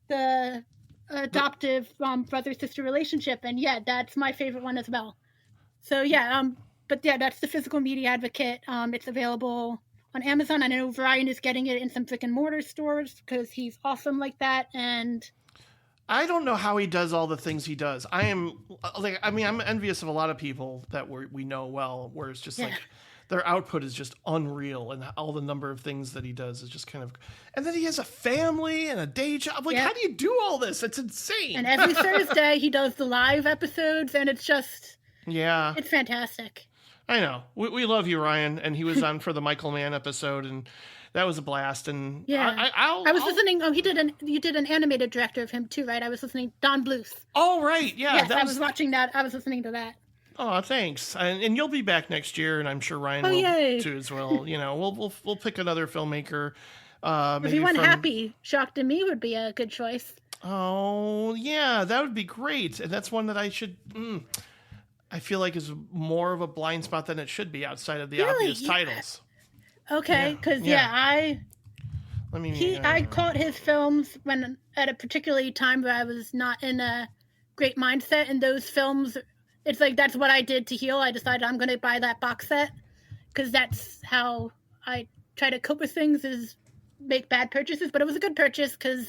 the adoptive brother-sister relationship, and that's my favorite one as well. So but that's the Physical Media Advocate. It's available on Amazon. I know Ryan is getting it in some brick and mortar stores because he's awesome like that. And I don't know how he does all the things he does. I'm envious of a lot of people that we know well, where it's just like their output is just unreal, and all the number of things that he does is just kind of. And then he has a family and a day job. Like, how do you do all this? It's insane. And every Thursday he does the live episodes, and it's just it's fantastic. I know. We love you, Ryan, and he was on for the Michael Mann episode, and that was a blast. And I was listening. Oh, you did an animated director of him too, right? I was listening. Don Bluth. Oh, right, yeah. Yes, I was watching that. I was listening to that. Oh, thanks. And you'll be back next year, and I'm sure Ryan will too as well. You know, we'll pick another filmmaker. If you want Happy, Shocked and Me would be a good choice. Oh, yeah, that would be great. And that's one that I should. I feel like is more of a blind spot than it should be outside of the obvious titles. Okay, because I caught his films when at a particularly time where I was not in a great mindset, and those films, it's like that's what I did to heal. I decided I'm going to buy that box set because that's how I try to cope with things, is make bad purchases. But it was a good purchase because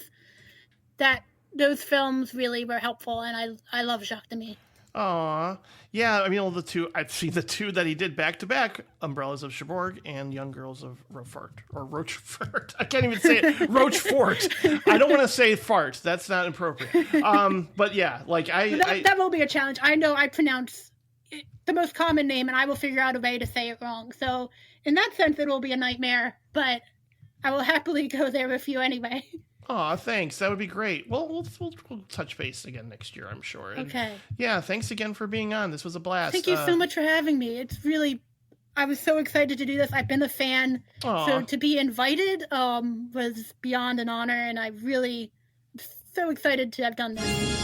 those films really were helpful, and I love Jacques Demy. Aw, yeah. I mean, I've seen the two that he did back to back: Umbrellas of Cherbourg and Young Girls of Rochefort. I can't even say it. Rochefort. I don't want to say fart. That's not appropriate. But yeah, like that will be a challenge. I know I pronounce the most common name, and I will figure out a way to say it wrong. So in that sense, it will be a nightmare. But I will happily go there with you anyway. Aw, thanks. That would be great. Well, we'll touch base again next year, I'm sure. And okay. Yeah, thanks again for being on. This was a blast. Thank you so much for having me. It's really, I was so excited to do this. I've been a fan. Aww. So to be invited was beyond an honor, and I really so excited to have done this.